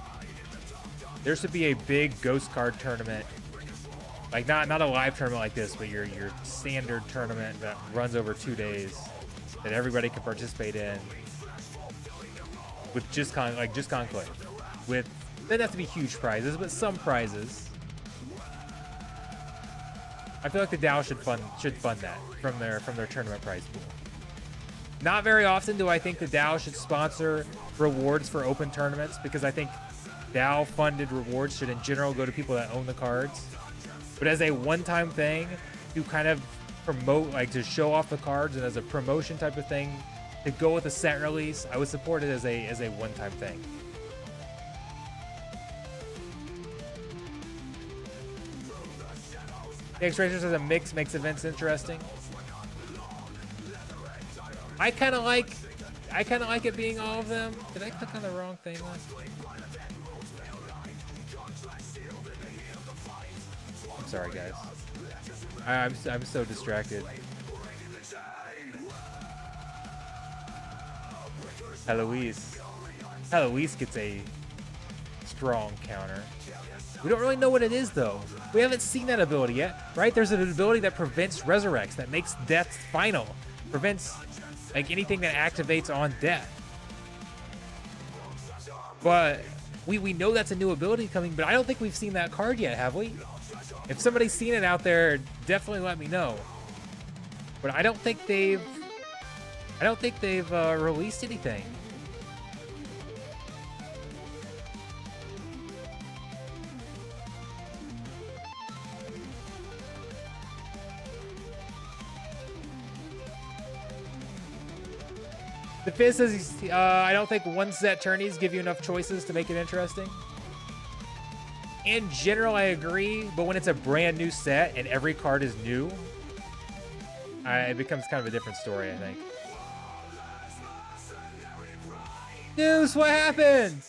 big ghost card tournament. Like not a live tournament like this, but your standard tournament that runs over 2 days that everybody can participate in with just Conclave. With doesn't have to be huge prizes, but some prizes. I feel like the DAO should fund that from their tournament prize pool. Not very often do I think the DAO should sponsor rewards for open tournaments, because I think DAO funded rewards should in general go to people that own the cards. But as a one-time thing to kind of promote, like to show off the cards and as a promotion type of thing, to go with a set release, I would support it as a one-time thing. The X-Racers as a mix makes events interesting. I kind of like it being all of them. Did I click on the wrong thing last week? I'm sorry, guys. I'm so distracted. Heloise gets a strong counter. We don't really know what it is, though. We haven't seen that ability yet, right? There's an ability that prevents resurrects, that makes death final. Prevents, like, anything that activates on death. But we know that's a new ability coming, but I don't think we've seen that card yet, have we? If somebody's seen it out there, definitely let me know. But I don't think they've released anything. The Fizz says, I don't think one-set tourneys give you enough choices to make it interesting. In general, I agree, but when it's a brand new set and every card is new, it becomes kind of a different story, I think. News, what happened?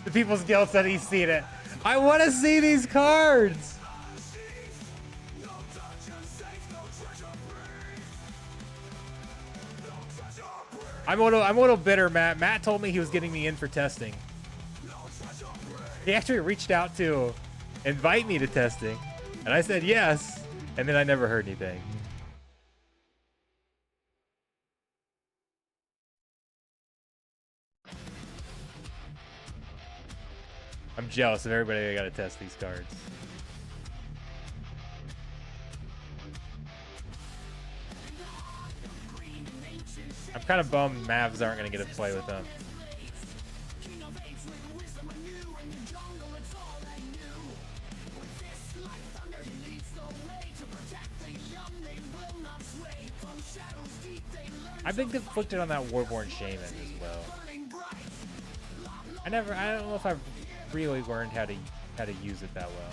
The People's Guild said he's seen it. I want to see these cards. I'm a little bitter, Matt. Matt told me he was getting me in for testing. He actually reached out to invite me to testing, and I said yes, and then I never heard anything. I'm jealous of everybody that got to test these cards. I'm kind of bummed Mavs aren't going to get to play with them. I've been conflicted on that Warborn Shaman as well. I don't know if I've really learned how to use it that well.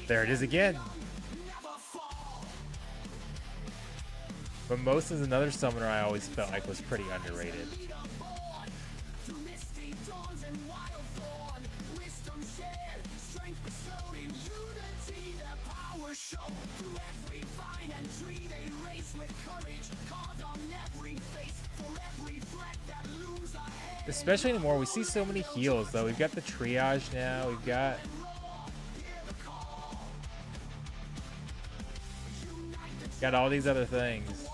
There it is again. Mimosa's another summoner I always felt like was pretty underrated. Especially anymore, we see so many heals though. We've got the triage now. We've got all these other things.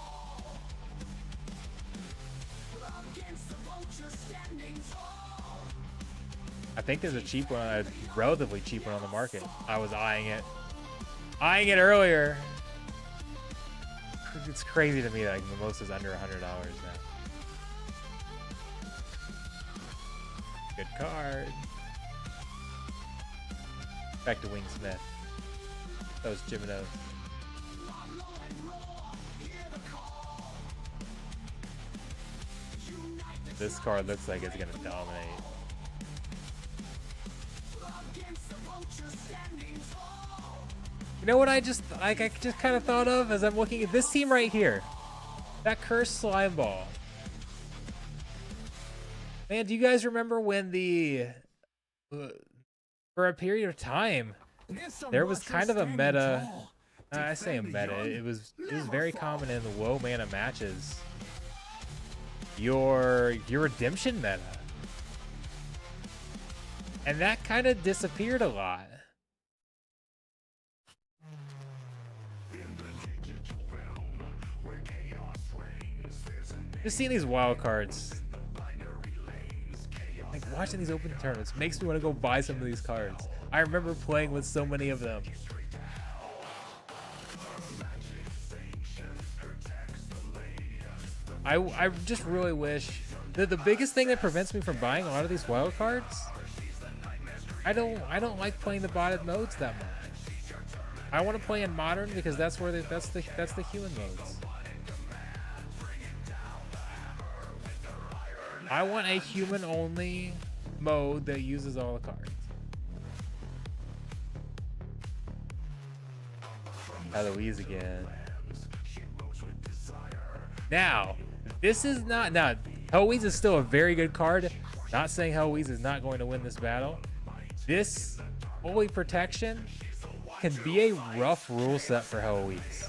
I think there's a cheap one, a relatively cheap one on the market. I was eyeing it earlier. It's crazy to me that like, Mimosa's under $100 now. Good card. Back to Wingsmith. Those Giminos. This card looks like it's gonna dominate. You know what I just kind of thought of as I'm looking at this team right here? That cursed slime ball. Man, do you guys remember when for a period of time, there was kind of a meta, I say a meta, it was very common in the low mana matches. Your redemption meta. And that kind of disappeared a lot. Just seeing these wild cards, like watching these open tournaments, makes me want to go buy some of these cards. I remember playing with so many of them. I just really wish the biggest thing that prevents me from buying a lot of these wild cards, I don't like playing the botted modes that much. I want to play in modern because that's where that's the human modes. I want a human only mode that uses all the cards. Eloise again. Now, this is not, now, Eloise is still a very good card. Not saying Eloise is not going to win this battle. This Holy Protection can be a rough rule set for Eloise.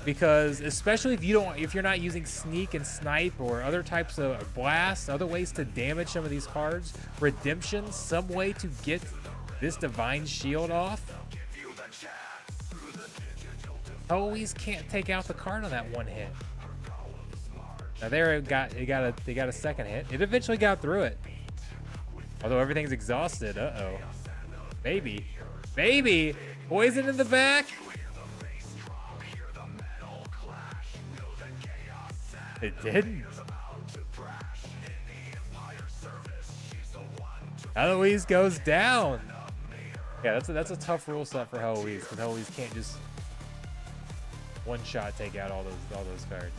Because especially if you're not using sneak and snipe or other types of blast, other ways to damage some of these cards, redemption, some way to get this divine shield off, Eloise can't take out the card on that one hit. Now there it got a second hit. It eventually got through it. Although everything's exhausted. Uh-oh. Baby. Poison in the back. It didn't. Eloise goes down. Yeah, that's a tough rule set for Eloise, because Eloise can't just one shot take out all those cards.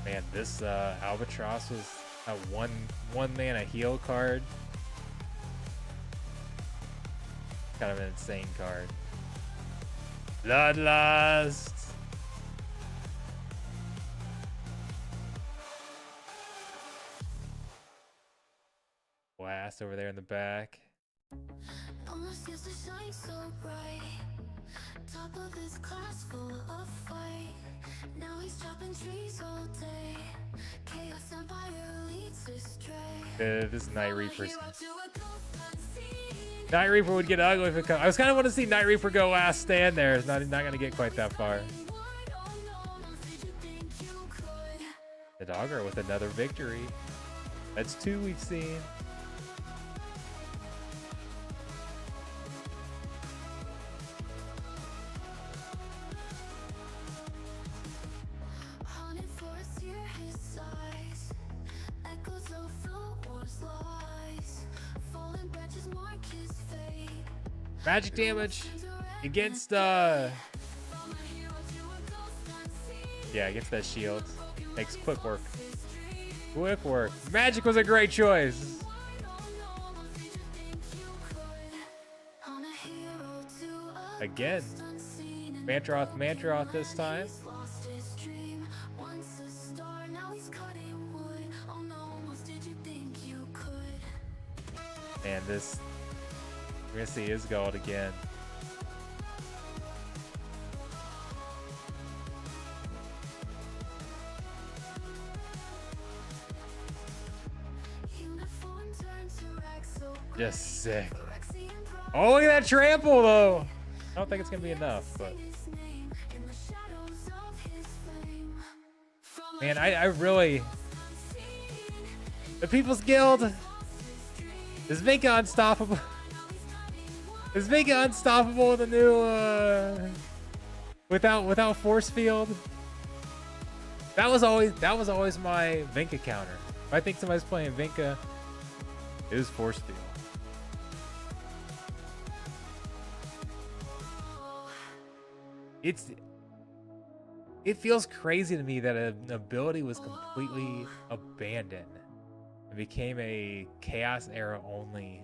Man, this Albatross was a one mana heal card. Kind of an insane card. Bloodlust. Blast over there in the back. Almost used to shine so bright. Top of his class full of fight. Now he's chopping trees all day. Chaos Empire leads astray. This Night Reaper. Night Reaper would get ugly if it comes. I was kind of want to see Night Reaper go last stand there. It's not going to get quite that far. The Dogger with another victory. That's 2 we've seen. Magic damage against yeah, against that shield. Makes quick work. Quick work. Magic was a great choice. Again. Mantroth this time. And this, we're gonna see his gold again. Just sick. Oh, look at that trample though. I don't think it's gonna be enough, but man, I really, the People's Guild. Is Vinka unstoppable? Is Vinka unstoppable with the new without force field? That was always my Vinka counter. If I think somebody's playing Vinka, it is force field. It feels crazy to me that an ability was completely abandoned. It became a Chaos era only.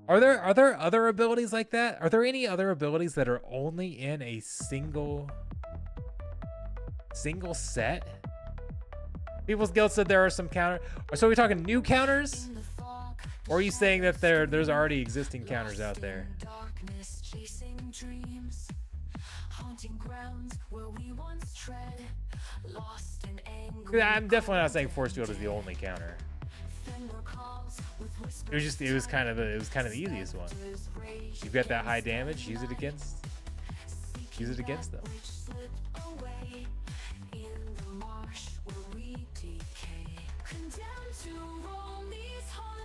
Are there other abilities like that? Are there any other abilities that are only in a single set? People's Guild said there are some counter. So are we talking new counters? Or are you saying that there's already existing counters out there? I'm definitely not saying force field is the only counter. It was kind of the easiest one. You've got that high damage, use it against them.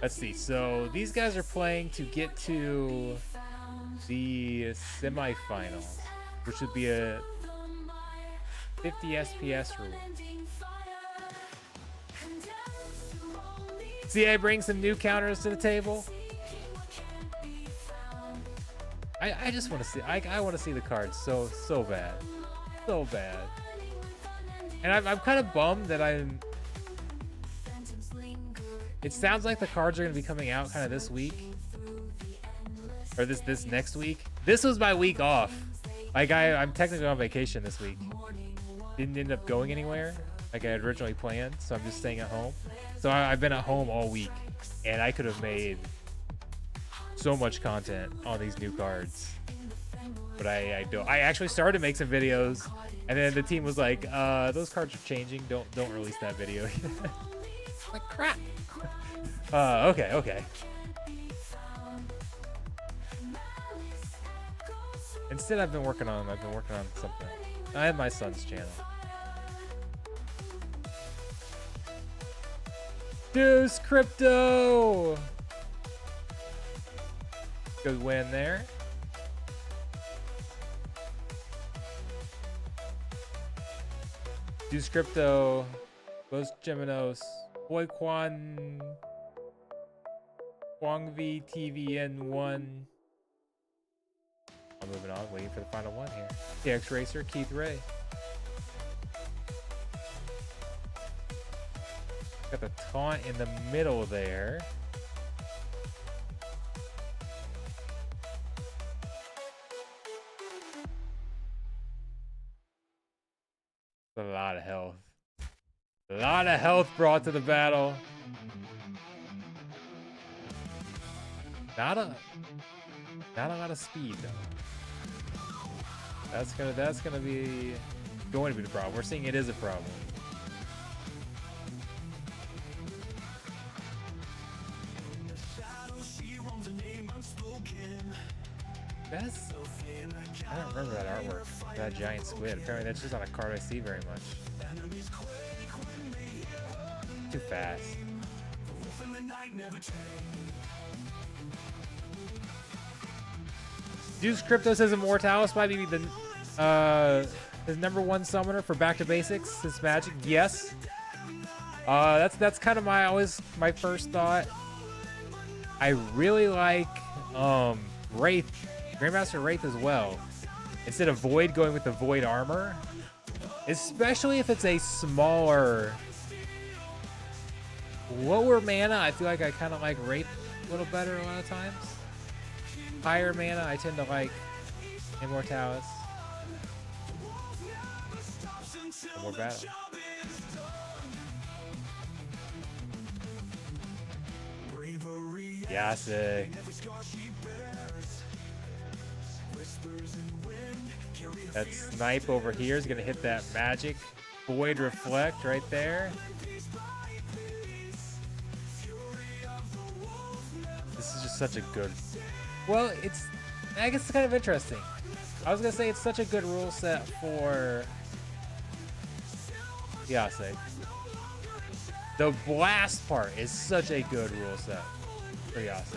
Let's see. So these guys are playing to get to the semifinals, which would be a 50 SPS rule. CA brings some new counters to the table. I just want to see. I want to see the cards so bad, so bad. And I'm kind of bummed that I'm. It sounds like the cards are going to be coming out kind of this week, or this next week. This was my week off. Like I'm technically on vacation this week. Didn't end up going anywhere like I had originally planned, so I'm just staying at home. So I've been at home all week, and I could have made so much content on these new cards, but I don't. I actually started to make some videos, and then the team was like, "Those cards are changing. Don't release that video." Like crap. Okay. Instead, I've been working on something. I have my son's channel. Deuce Crypto. Good win there. Deuce Crypto. Los Geminos. Boy Quan. Huang V TVN1. I'm moving on, waiting for the final one here. TX Racer, Keith Ray. Got the taunt in the middle there. A lot of health. A lot of health brought to the battle. Not a lot of speed though. That's gonna be the problem. We're seeing it is a problem. I don't remember that artwork. That giant squid. Apparently that's just not a card I see very much. Too fast. Deuce Crypto says Immortalis might be the his #1 summoner for Back to Basics. His Magic, yes. That's kind of my first thought. I really like Wraith, Grandmaster Wraith as well. Instead of Void, going with the Void armor, especially if it's a smaller Lower mana, I feel like I kind of like Wraith a little better a lot of times. Higher mana, I tend to like Immortalis. One more battle. Yase. That snipe over here is gonna hit that magic void reflect right there. This is just such a good. Well, I guess it's kind of interesting. I was gonna say it's such a good rule set for Yase. The blast part is such a good rule set for Yase.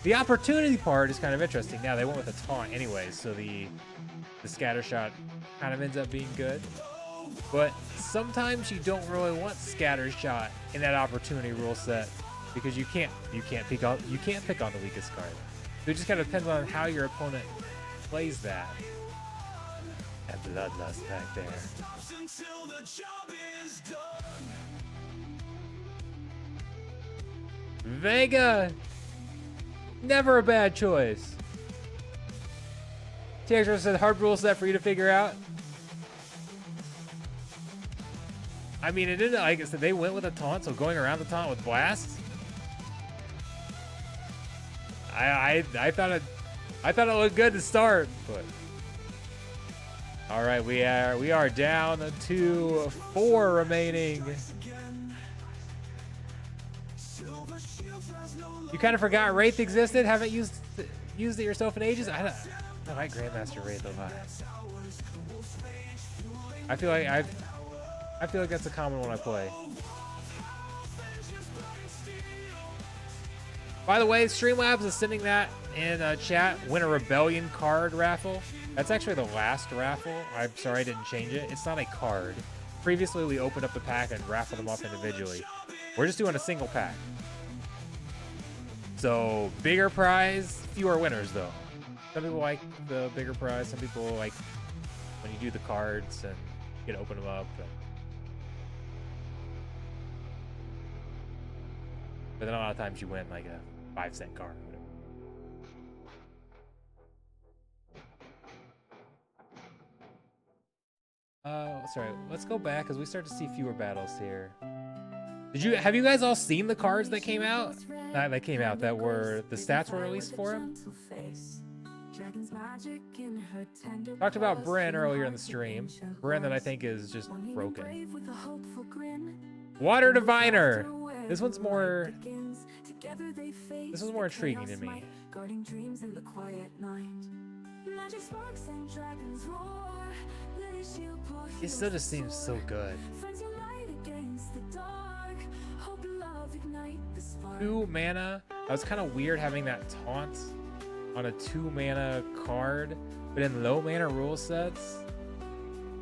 The opportunity part is kind of interesting. Now they went with a taunt anyways, so the scatter shot kind of ends up being good. But sometimes you don't really want scatter shot in that opportunity rule set because you can't pick on the weakest card. So it just kind of depends on how your opponent plays that. That bloodlust back there. Vega, never a bad choice. TXR said hard rule set for you to figure out. I mean, it didn't, like I said, they went with a taunt, so going around the taunt with blast. I thought it looked good to start, but all right, we are down to 4 remaining. You kind of forgot Wraith existed. Haven't used it yourself in ages. I like Grandmaster Wraith a lot. I feel like that's a common one I play. By the way, Streamlabs is sending that in chat. Win a Rebellion card raffle. That's actually the last raffle. I'm sorry I didn't change it. It's not a card. Previously, we opened up the pack and raffled them off individually. We're just doing a single pack. So, bigger prize, fewer winners, though. Some people like the bigger prize. Some people like when you do the cards and you get to open them up. But then a lot of times you win like a 5-cent card. Sorry, let's go back because we start to see fewer battles here. Have you guys all seen the cards that came out? That were the stats were released for them. Talked about Bryn earlier in the stream. Bryn that I think is just broken. Water Diviner. This one's more intriguing to me. It still just seems so good. 2 mana. I was kind of weird having that taunt on a 2 mana card, but in low mana rule sets,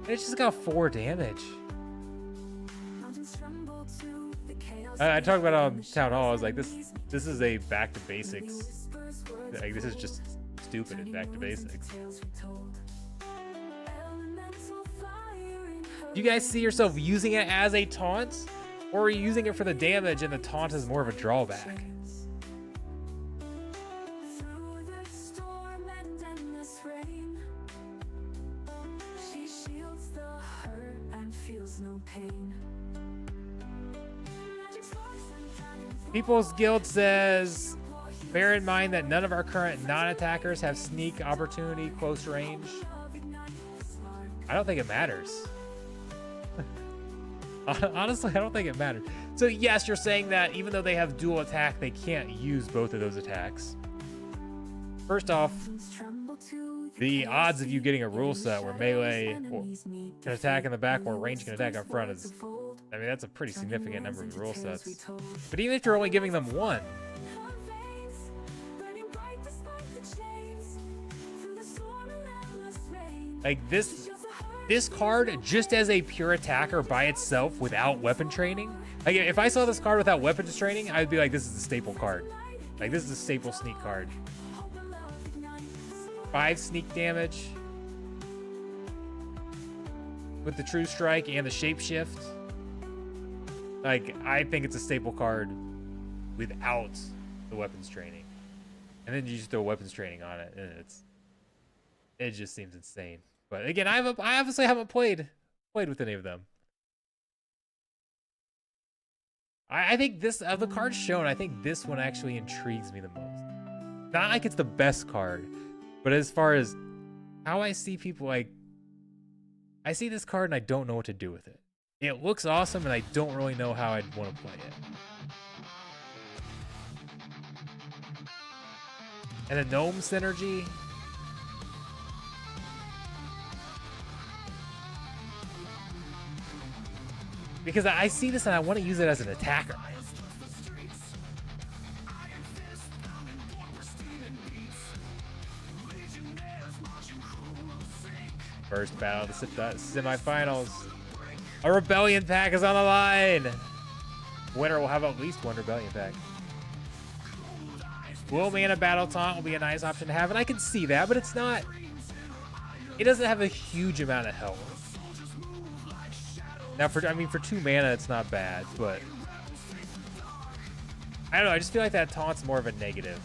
it's just got 4 damage. I talked about it on Town Hall. I was like, this is a back to basics. Like, this is just stupid and back to basics. Do you guys see yourself using it as a taunt? Or are you using it for the damage and the taunt is more of a drawback? People's Guild says, bear in mind that none of our current non-attackers have sneak, opportunity, close range. I don't think it matters. Honestly, I don't think it matters. So yes, you're saying that even though they have dual attack, they can't use both of those attacks. First off, the odds of you getting a rule set where melee can attack in the back or range can attack up front is, I mean, that's a pretty significant number of rule sets. But even if you're only giving them one, like this card just as a pure attacker by itself without weapon training, like if I saw this card without weapons training, I'd be like, this is a staple card. Like, this is a staple sneak card. 5 sneak damage with the True Strike and the Shapeshift. Like, I think it's a staple card without the weapons training. And then you just throw weapons training on it, and it just seems insane. But again, I obviously haven't played with any of them. I think this, of the cards shown, I think this one actually intrigues me the most. Not like it's the best card, but as far as how I see people, like, I see this card and I don't know what to do with it. It looks awesome and I don't really know how I'd want to play it. And the gnome synergy. Because I see this and I want to use it as an attacker. First battle of the semifinals. A rebellion pack is on the line. Winner will have at least one rebellion pack. Will mana battle taunt will be a nice option to have, and I can see that, but it's not. It doesn't have a huge amount of health. Now, for 2 mana, it's not bad, but I don't know. I just feel like that taunt's more of a negative.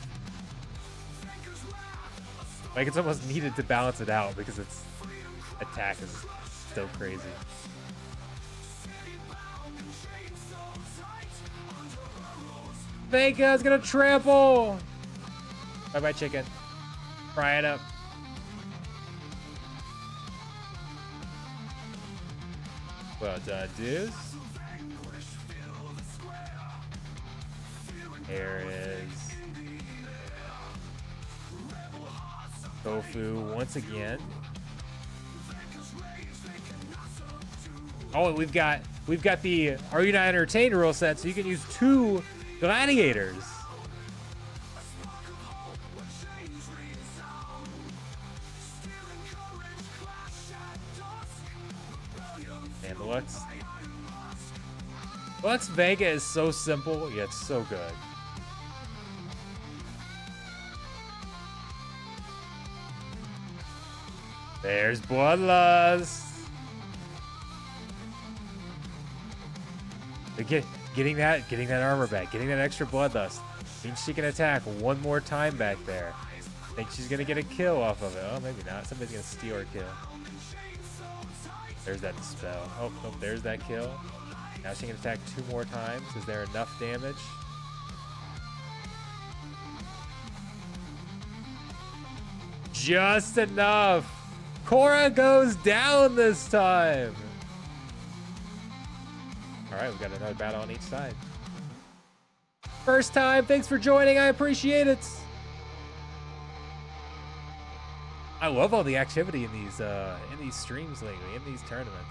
Like, it's almost needed to balance it out because its attack is so crazy. Vega's gonna trample. Bye bye, chicken. Fry it up. Well done, dudes. Here is Tofu once again. Oh, we've got the Are You Not Entertained rule set, so you can use 2 gladiators. And the Lux Vega is so simple, yet so good. There's Bloodlust. Getting that armor back, getting that extra Bloodlust means she can attack one more time back there. Think she's gonna get a kill off of it. Oh, maybe not. Somebody's gonna steal her kill. There's that spell. Oh, nope, there's that kill. Now she can attack 2 more times. Is there enough damage? Just enough. Korra goes down this time. All right, we've got another battle on each side. First time, thanks for joining. I appreciate it. I love all the activity in these streams lately, in these tournaments.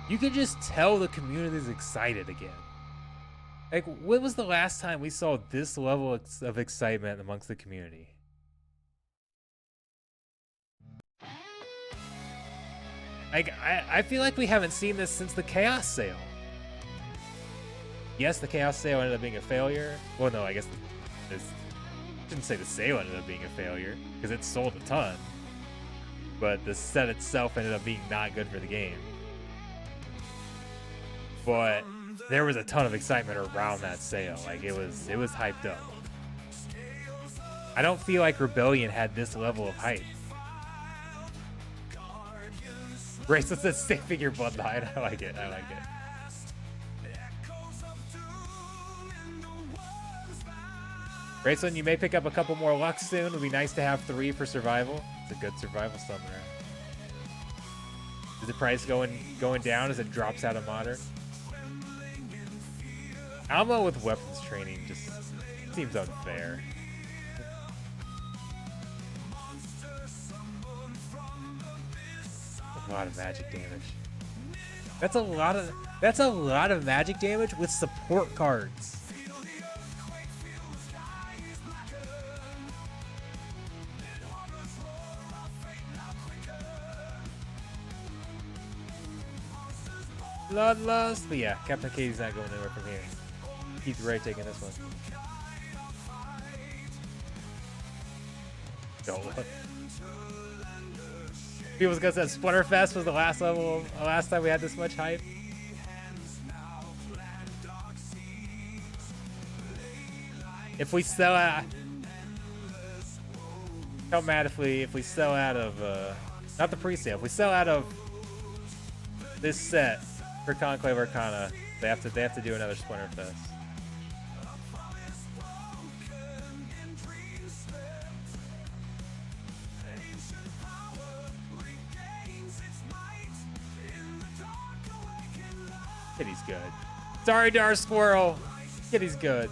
You can just tell the community is excited again. Like, when was the last time we saw this level of excitement amongst the community? Like, I feel like we haven't seen this since the Chaos Sale. Yes, the Chaos Sale ended up being a failure. Well, no, I guess I shouldn't say the sale ended up being a failure, because it sold a ton. But the set itself ended up being not good for the game. But there was a ton of excitement around that sale. Like, it was hyped up. I don't feel like Rebellion had this level of hype. Bracelets that stick figure Bloodline. I like it. I like it. Bracelet, you may pick up a couple more Lux soon. It would be nice to have 3 for survival. It's a good survival summoner. Is the price going down as it drops out of modern? Alma with weapons training just seems unfair. A lot of magic damage. That's a lot of magic damage with support cards. Bloodlust, but yeah, Captain Katie's not going anywhere from here. Keith Ray taking this one. Don't look. People's gonna say Splinterfest was the last time we had this much hype. If we sell out, how mad if we sell out of not the pre-sale. If we sell out of this set for Conclave Arcana, they have to do another Splinter Fest. Kitty's good. Sorry, Dar Squirrel. Kitty's good.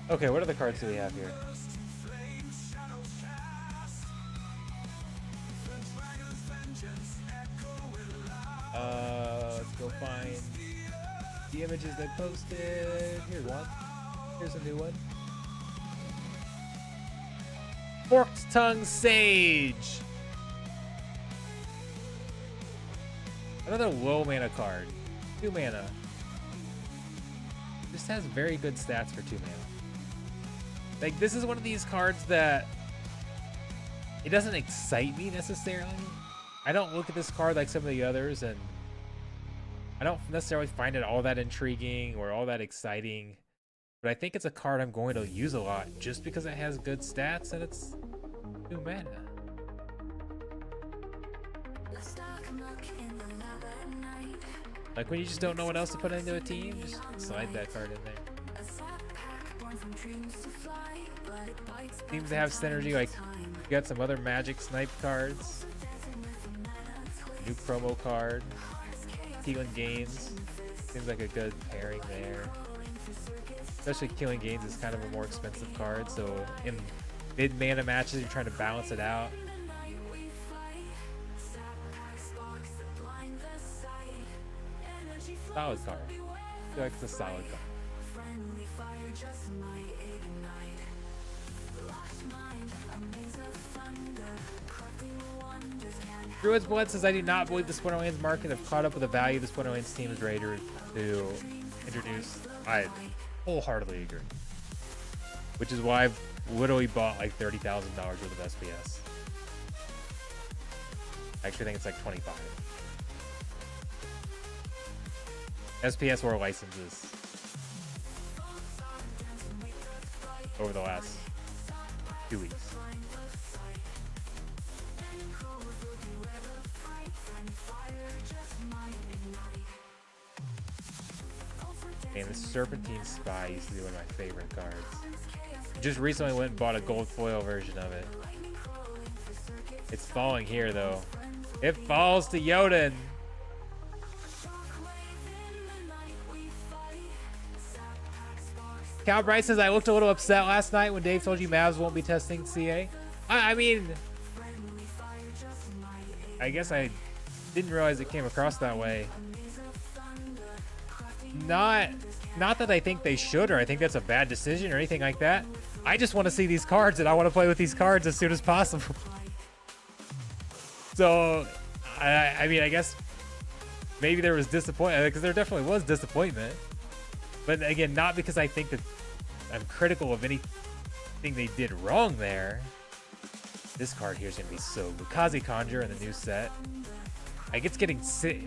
Okay, what other cards do we have here? Let's go find the images they posted. Here's one. Here's a new one. Forked Tongue Sage. Another low mana card. 2 mana. This has very good stats for 2 mana. Like, this is one of these cards that it doesn't excite me necessarily. I don't look at this card like some of the others, and I don't necessarily find it all that intriguing or all that exciting. But I think it's a card I'm going to use a lot just because it has good stats and it's 2 mana. Like when you just don't know what else to put into a team, just slide that card in there. Seems to have synergy, like you got some other Magic Snipe cards. New promo card. Killing Games. Seems like a good pairing there. Especially Killing Games is kind of a more expensive card, so in mid-mana matches you're trying to balance it out. Solid card. I feel like it's a solid card. Druid's Blood says, I do not believe the Splinterlands market have caught up with the value the Splinterlands team is ready to introduce. I wholeheartedly agree. Which is why I've literally bought like $30,000 worth of SPS. I actually think it's like 25. SPS or licenses over the last 2 weeks. Man, the Serpentine Spy used to be one of my favorite cards. Just recently went and bought a gold foil version of it. It's falling here though. It falls to Yoden. Cal Bright says, I looked a little upset last night when Dave told you Mavs won't be testing CA. I mean, I guess I didn't realize it came across that way. Not that I think they should, or I think that's a bad decision or anything like that. I just want to see these cards, and I want to play with these cards as soon as possible. So, I mean, I guess maybe there was disappointment, because there definitely was disappointment. But again, not because I think that I'm critical of anything they did wrong there. This card here is going to be so good. Kazi Conjure in the new set. Like, it's getting...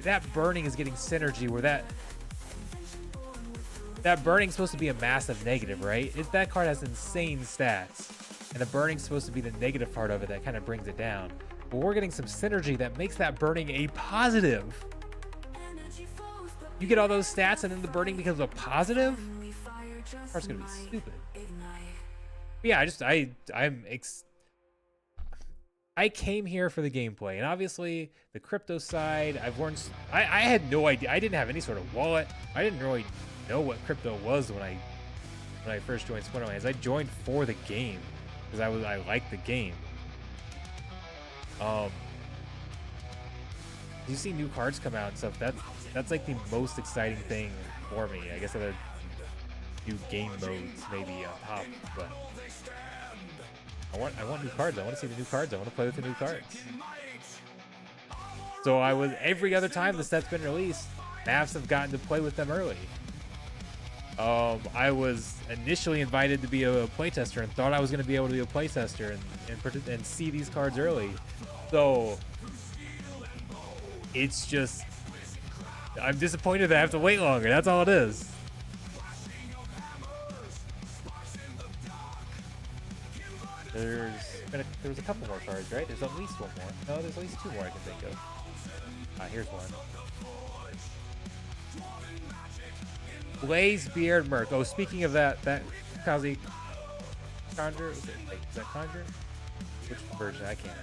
That burning is getting synergy where that burning's supposed to be a massive negative, right? That card has insane stats. And the burning's supposed to be the negative part of it that kind of brings it down. But we're getting some synergy that makes that burning a positive. You get all those stats and then the burning becomes a positive? That card's gonna be stupid. But yeah, I came here for the gameplay, and obviously the crypto side, I had no idea. I didn't have any sort of wallet. I didn't really know what crypto was when I first joined Splinterlands. I joined for the game because I liked the game. You see new cards come out and stuff. That's like the most exciting thing for me. I guess other new game modes maybe on top, but I want new cards. I want to see the new cards. I want to play with the new cards. So every other time the set's been released, Mavs have gotten to play with them early. I was initially invited to be a playtester and thought I was going to be able to be a playtester and see these cards early. So it's just, I'm disappointed that I have to wait longer. That's all it is. There was a couple more cards, right? There's at least one more. No, there's at least two more I can think of. Here's one. Blaze Beard Merc. Oh, speaking of that Kazi Conjure. Is that Conjure? Which version? I can't.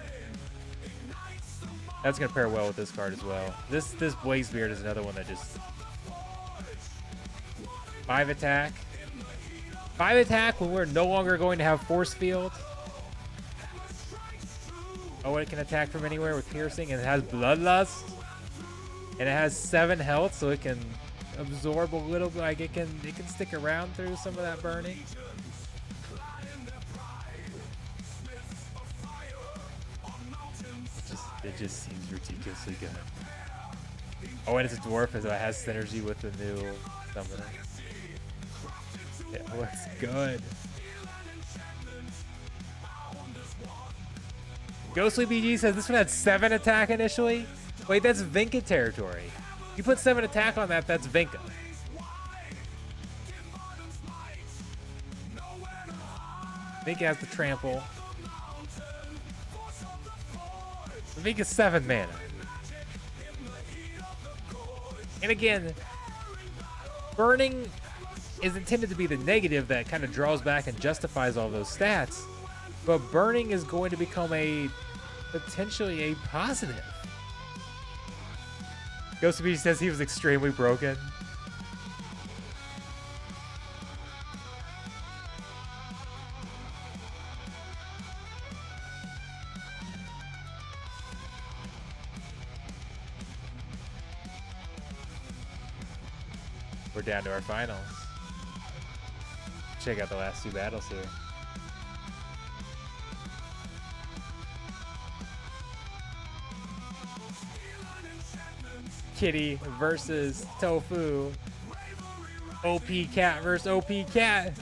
That's gonna pair well with this card as well. This Blaze Beard is another one that just 5 attack. 5 attack when we're no longer going to have force field. Oh, it can attack from anywhere with piercing, and it has bloodlust, and it has 7 health, so it can absorb a little bit. Like it can stick around through some of that burning. It just seems ridiculously good. Oh, and it's a dwarf, as it has synergy with the new summoner. It looks good. Ghostly BG says this one had 7 attack initially. Wait, that's Vinka territory. You put 7 attack on that, that's Vinka. Vinka has the trample. Vinka's 7 mana. And again, burning is intended to be the negative that kind of draws back and justifies all those stats. But burning is going to become potentially a positive. Ghost Beach says he was extremely broken. We're down to our finals. Check out the last 2 battles here. Kitty versus Tofu. OP Cat versus OP Cat.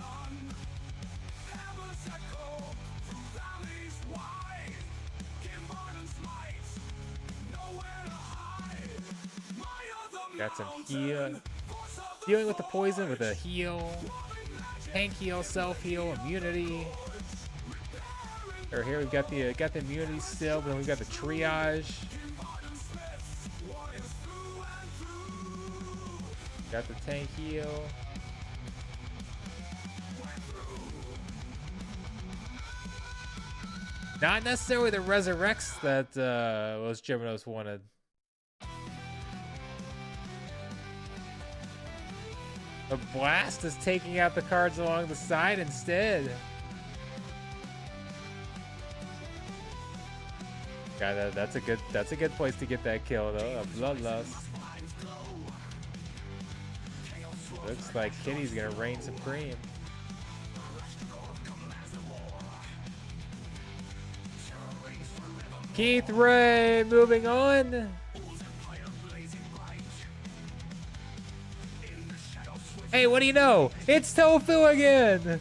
Got some heal. Dealing with the poison with a heal. Tank heal, self heal, immunity. Or here we've got the immunity still, but then we've got the triage. Got the tank heal. Not necessarily the resurrects that Los Geminos wanted. The blast is taking out the cards along the side instead. God, that's a good place to get that kill though. A bloodlust. Looks like Kitty's gonna reign supreme. Keith Ray moving on. Hey, what do you know? It's Tofu again.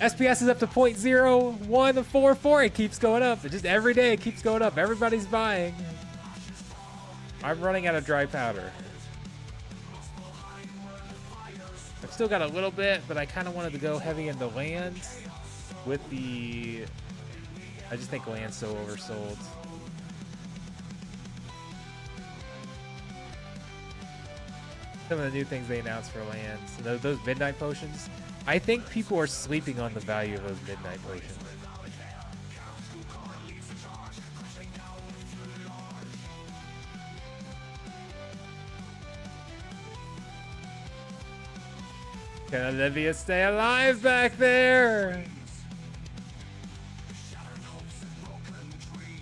SPS is up to 0.0144. It keeps going up. It just every day it keeps going up. Everybody's buying. I'm running out of dry powder. I've still got a little bit, but I kind of wanted to go heavy into lands with the... I just think land's so oversold. Some of the new things they announced for lands. Those midnight potions. I think people are sleeping on the value of those midnight potions. Can Olivia stay alive back there?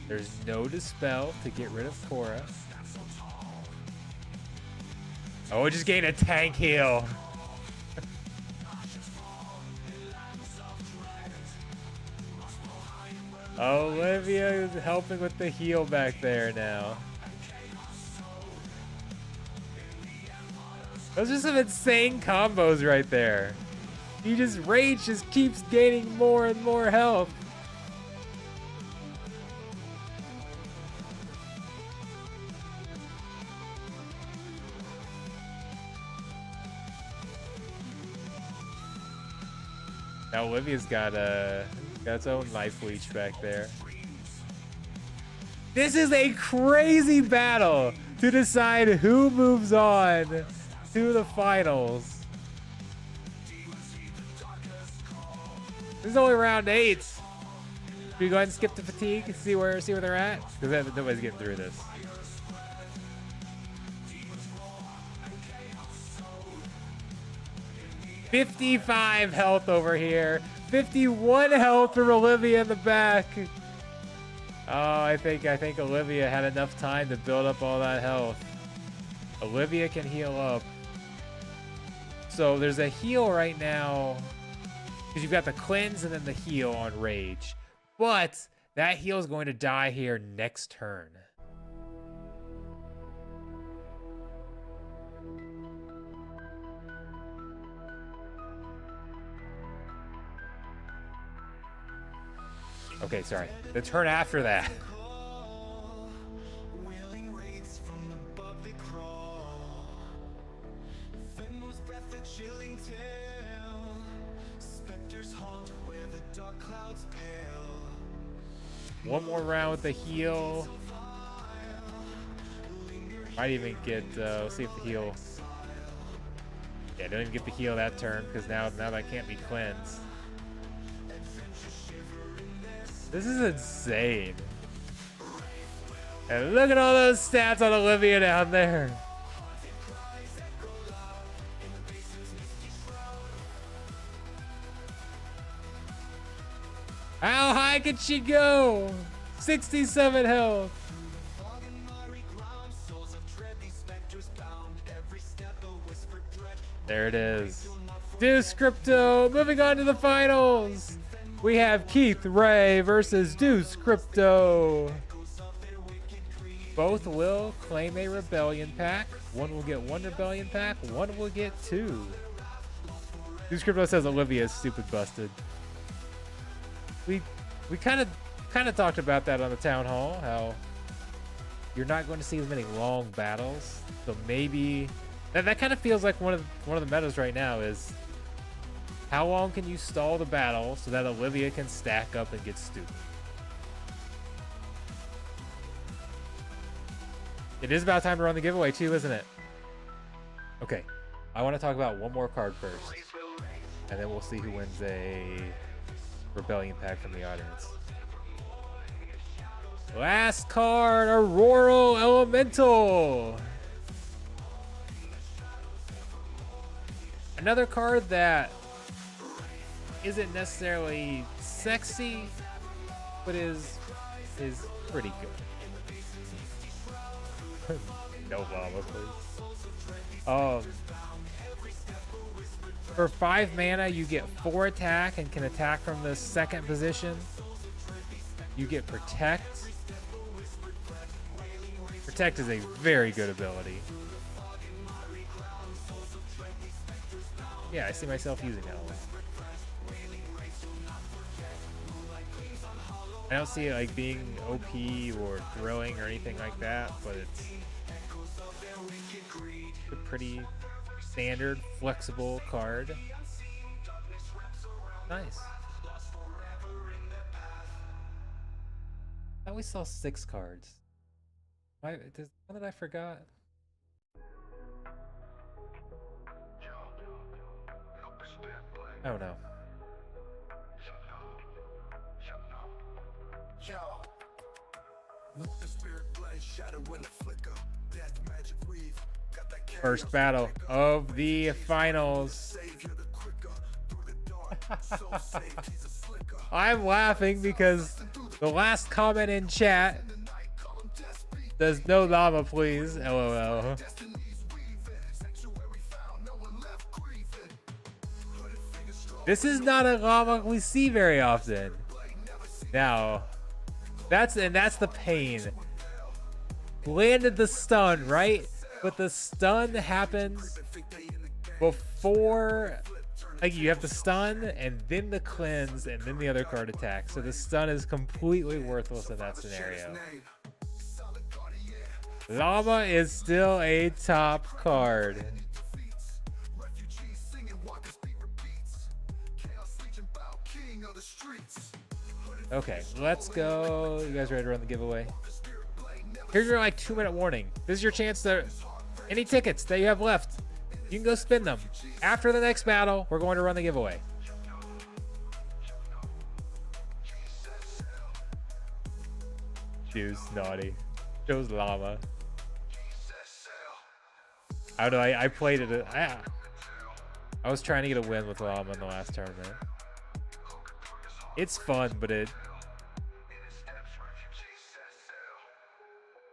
There's no dispel to get rid of Cora. Oh, just gained a tank heal. Olivia is helping with the heal back there now. Those are some insane combos right there. Rage just keeps gaining more and more health. Now Olivia's got Got its own life leech back there. This is a crazy battle to decide who moves on to the finals. This is only round 8. Should we go ahead and skip the fatigue? See where they're at? Because nobody's getting through this. $55 health over here. 51 health from Olivia in the back. Oh, I think Olivia had enough time to build up all that health. Olivia can heal up. So there's a heal right now. Because you've got the cleanse and then the heal on Rage. But that heal is going to die here next turn. Okay, sorry. The turn after that. One more round with the heal. Might even get, let's see if the heal. Yeah, don't even get the heal that turn because now that can't be cleansed. This is insane. And look at all those stats on Olivia down there. How high could she go? 67 health. There it is. Deuce Crypto moving on to the finals. We have Keith Ray versus Deuce Crypto. Both will claim a rebellion pack. One will get 1 rebellion pack. One will get 2. Deuce Crypto says Olivia is stupid busted. We kind of talked about that on the town hall. How you're not going to see as many long battles. So maybe that kind of feels like one of the metas right now is. How long can you stall the battle so that Olivia can stack up and get stupid? It is about time to run the giveaway too, isn't it? Okay, I want to talk about one more card first. And then we'll see who wins a rebellion pack from the audience. Last card, Auroral Elemental. Another card that isn't necessarily sexy, but is pretty good. No llama, please. For 5 mana, you get 4 attack and can attack from the second position. You get Protect. Protect is a very good ability. Yeah, I see myself using that one. I don't see it like being OP or throwing or anything like that, but it's a pretty standard, flexible card. Nice. I always saw 6 cards. There's one that I forgot. Oh no. First battle of the finals. I'm laughing because the last comment in chat says no llama please, LOL. This is not a llama we see very often. Now, that's the pain. Landed the stun, right? But the stun happens before, like, you have the stun and then the cleanse and then the other card attack. So the stun is completely worthless in that scenario. Llama is still a top card. Okay, let's go. You guys ready to run the giveaway? Here's your like 2-minute warning. This is your chance to any tickets that you have left. You can go spin them. After the next battle, we're going to run the giveaway. Dude's naughty. Chose llama. I don't know. I played it. I was trying to get a win with llama in the last tournament. It's fun, but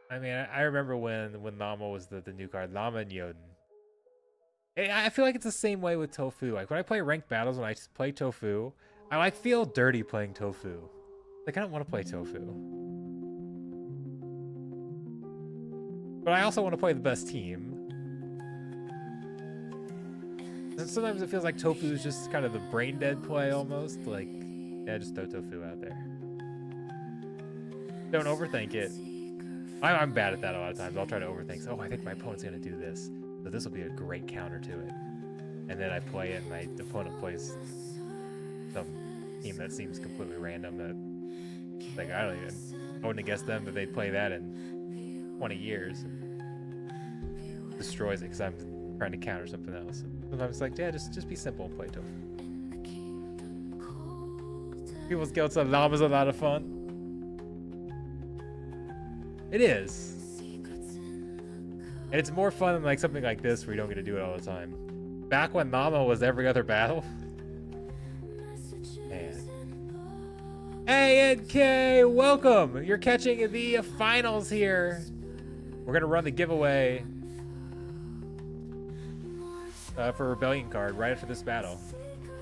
I mean, I remember when llama was the new card, llama and Yoden. I feel like it's the same way with Tofu. Like when I play ranked battles, when I play Tofu, I like feel dirty playing Tofu. Like I don't want to play Tofu, but I also want to play the best team. And sometimes it feels like Tofu is just kind of the brain dead play almost. Like, yeah, just throw Tofu out there. Don't overthink it. I'm bad at that a lot of times. I'll try to overthink. So, oh, I think my opponent's gonna do this, so this will be a great counter to it. And then I play it, and my opponent plays some team that seems completely random. That, like, I wouldn't have guessed them, but they'd play that in 20 years. And destroys it because I'm trying to counter something else. Sometimes it's like, yeah, just be simple and play Tofu. People's Guild Sub llama's a lot of fun. It is. And it's more fun than like something like this where you don't get to do it all the time. Back when llama was every other battle. Man. Hey, NK, welcome. You're catching the finals here. We're gonna run the giveaway for Rebellion card right after this battle.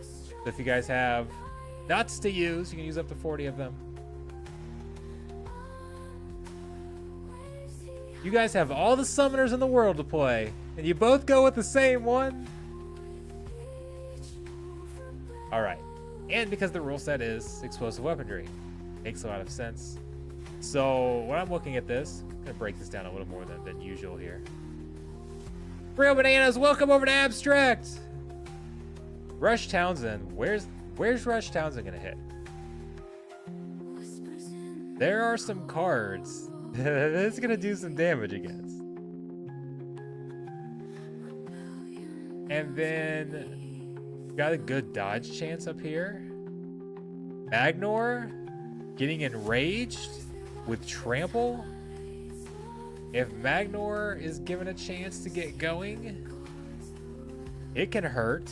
So if you guys have nuts to use, you can use up to 40 of them. You guys have all the summoners in the world to play, and you both go with the same one? Alright. And because the rule set is explosive weaponry. Makes a lot of sense. So, when I'm looking at this, I'm going to break this down a little more than usual here. Real Bananas, welcome over to Abstract! Rush Townsend, where's Rush Townsend going to hit? There are some cards that's going to do some damage against. And then got a good dodge chance up here. Magnor getting enraged with Trample. If Magnor is given a chance to get going, it can hurt.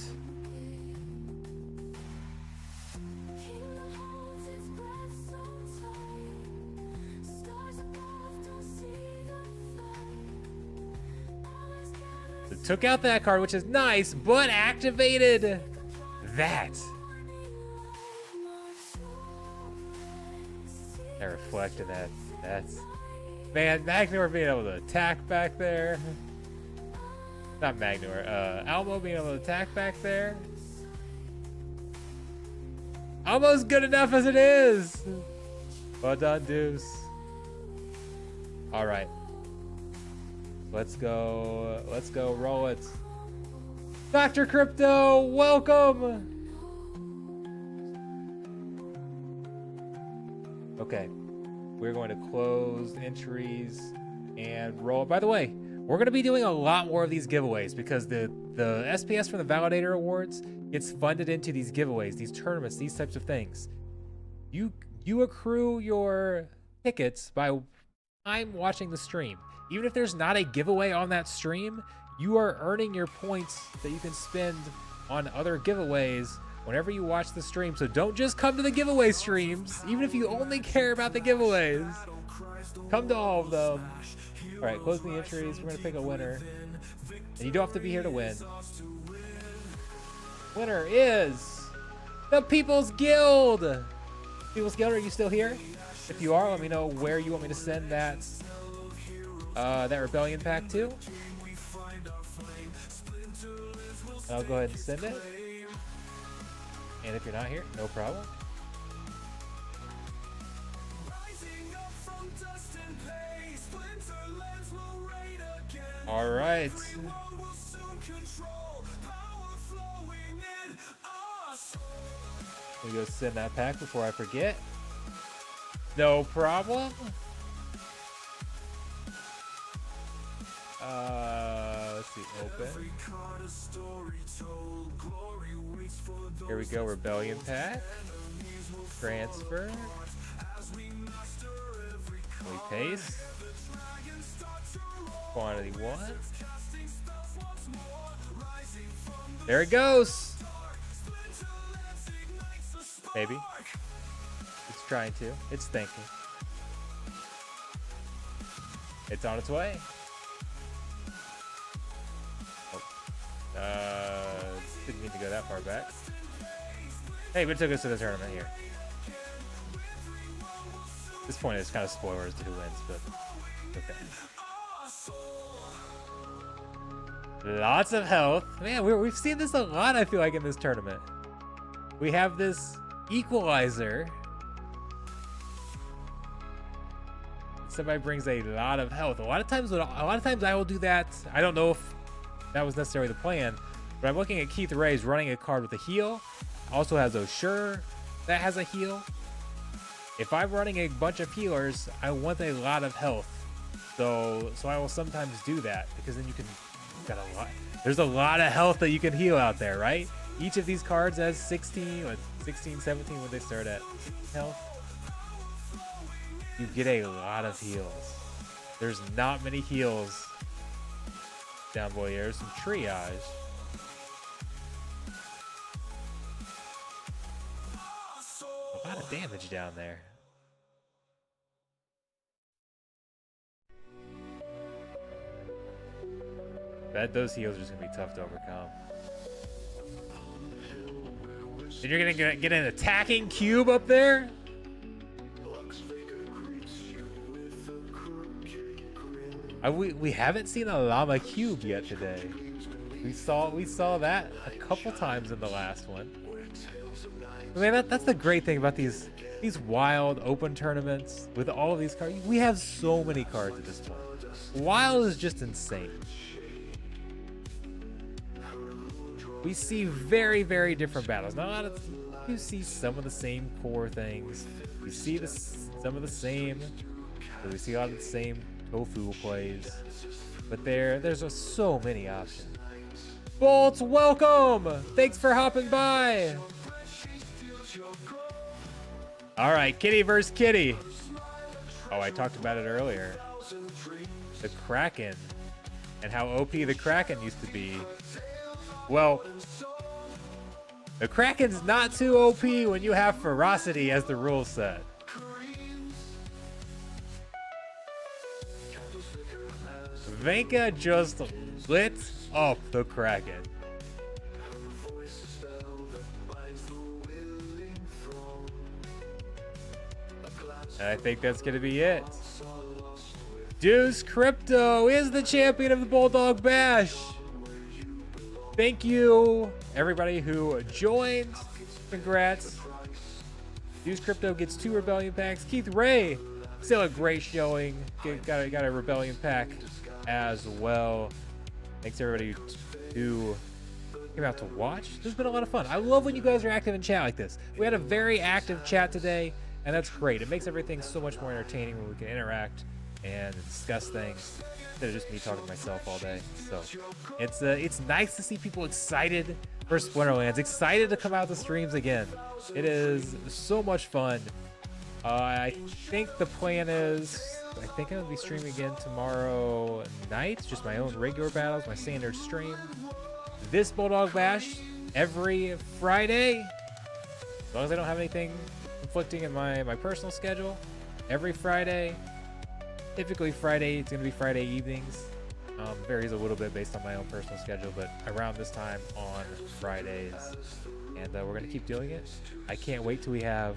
So took out that card, which is nice, but activated that. I reflect in that. That's... Man, Magnor being able to attack back there. Not Magnor. Almo being able to attack back there. Almost good enough as it is. Well done, Deuce. All right. Let's go. Let's go. Roll it. Dr. Crypto, welcome. Okay. We're going to close entries and roll. By the way, we're going to be doing a lot more of these giveaways because the SPS from the Validator Awards gets funded into these giveaways, these tournaments, these types of things. You accrue your tickets by time watching the stream. Even if there's not a giveaway on that stream, you are earning your points that you can spend on other giveaways whenever you watch the stream. So don't just come to the giveaway streams, even if you only care about the giveaways. Come to all of them. All right, close the entries. We're gonna pick a winner. And you don't have to be here to win. Winner is the People's Guild. People's Guild, are you still here? If you are, let me know where you want me to send that Rebellion pack to. And I'll go ahead and send it. And if you're not here, no problem. All right. Let me go send that pack before I forget. No problem. Let's see, open. Here we go, Rebellion Pack. Transfer. We paste. Quantity 1. There it goes. Maybe. It's trying to. It's thinking. It's on its way. Didn't mean to go that far back. Hey, but it took us to the tournament here. At this point, it's kind of spoilers to who wins, but okay. Lots of health. Man, we've seen this a lot, I feel like, in this tournament. We have this equalizer. Somebody brings a lot of health. A lot of times I will do that. I don't know if that was necessarily the plan, but I'm looking at Keith Ray's running a card with a heal. Also has O'Shure that has a heal. If I'm running a bunch of healers, I want a lot of health. So I will sometimes do that because then you can got a lot. There's a lot of health that you can heal out there, right? Each of these cards has 16, 17 when they start at health. You get a lot of heals. There's not many heals down below here. There's some triage. A lot of damage down there. Bet those heals are just gonna be tough to overcome. And you're gonna get an attacking cube up there? We haven't seen a llama cube yet today. We saw that a couple times in the last one. I mean, that's the great thing about these wild open tournaments with all of these cards. We have so many cards at this point. Wild is just insane. We see very, very different battles. Not you see some of the same core things. We see some of the same. We see a lot of the same tofu plays, but there's just so many options. Bolts, welcome! Thanks for hopping by. All right, kitty versus kitty. Oh, I talked about it earlier. The Kraken and how OP the Kraken used to be. Well, the Kraken's not too OP when you have ferocity as the rule set. Venka just lit up the Kraken. And I think that's going to be it. Deuce Crypto is the champion of the Bulldog Bash. Thank you, everybody who joined. Congrats. Deuce Crypto gets 2 Rebellion packs. Keith Ray, still a great showing. Got a Rebellion pack as well. Thanks everybody who came out to watch. This has been a lot of fun. I love when you guys are active in chat like this. We had a very active chat today, and that's great. It makes everything so much more entertaining when we can interact and discuss things instead of just me talking to myself all day. So it's nice to see people excited for Splinterlands, excited to come out to streams again. It is so much fun. I think the plan is, I think I'm gonna be streaming again tomorrow night, just my own regular battles, my standard stream. This Bulldog Bash every Friday, as long as I don't have anything conflicting in my personal schedule. Every Friday, typically Friday, it's gonna be Friday evenings. Varies a little bit based on my own personal schedule, but around this time on Fridays. And we're gonna keep doing it. I can't wait till we have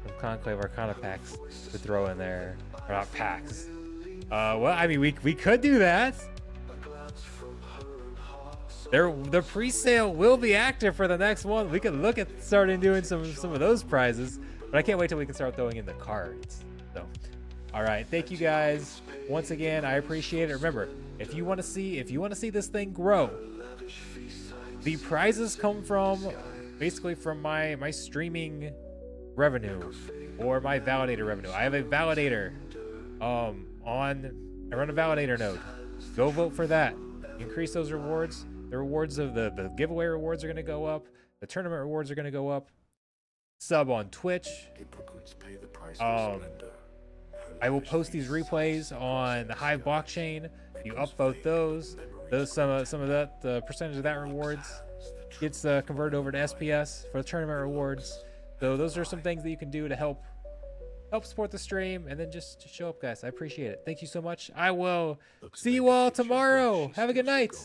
some Conclave Arcana packs to throw in there. Or not packs. Well, I mean, we could do that. The pre-sale will be active for the next one. We could look at starting doing some of those prizes, but I can't wait till we can start throwing in the cards. So, all right, thank you guys once again. I appreciate it. Remember, if you want to see this thing grow, the prizes come from basically from my streaming revenue. or my validator revenue. I have a validator I run a validator node. Go vote for that. Increase those rewards. The rewards of the giveaway rewards are going to go up. The tournament rewards are going to go up. Sub on Twitch. I will post these replays on the Hive blockchain. You upvote those some of that, the percentage of that rewards gets converted over to SPS for the tournament rewards. So those are some things that you can do to help support the stream, and then just show up, guys. I appreciate it. Thank you so much. I will see you all tomorrow. Have a good night.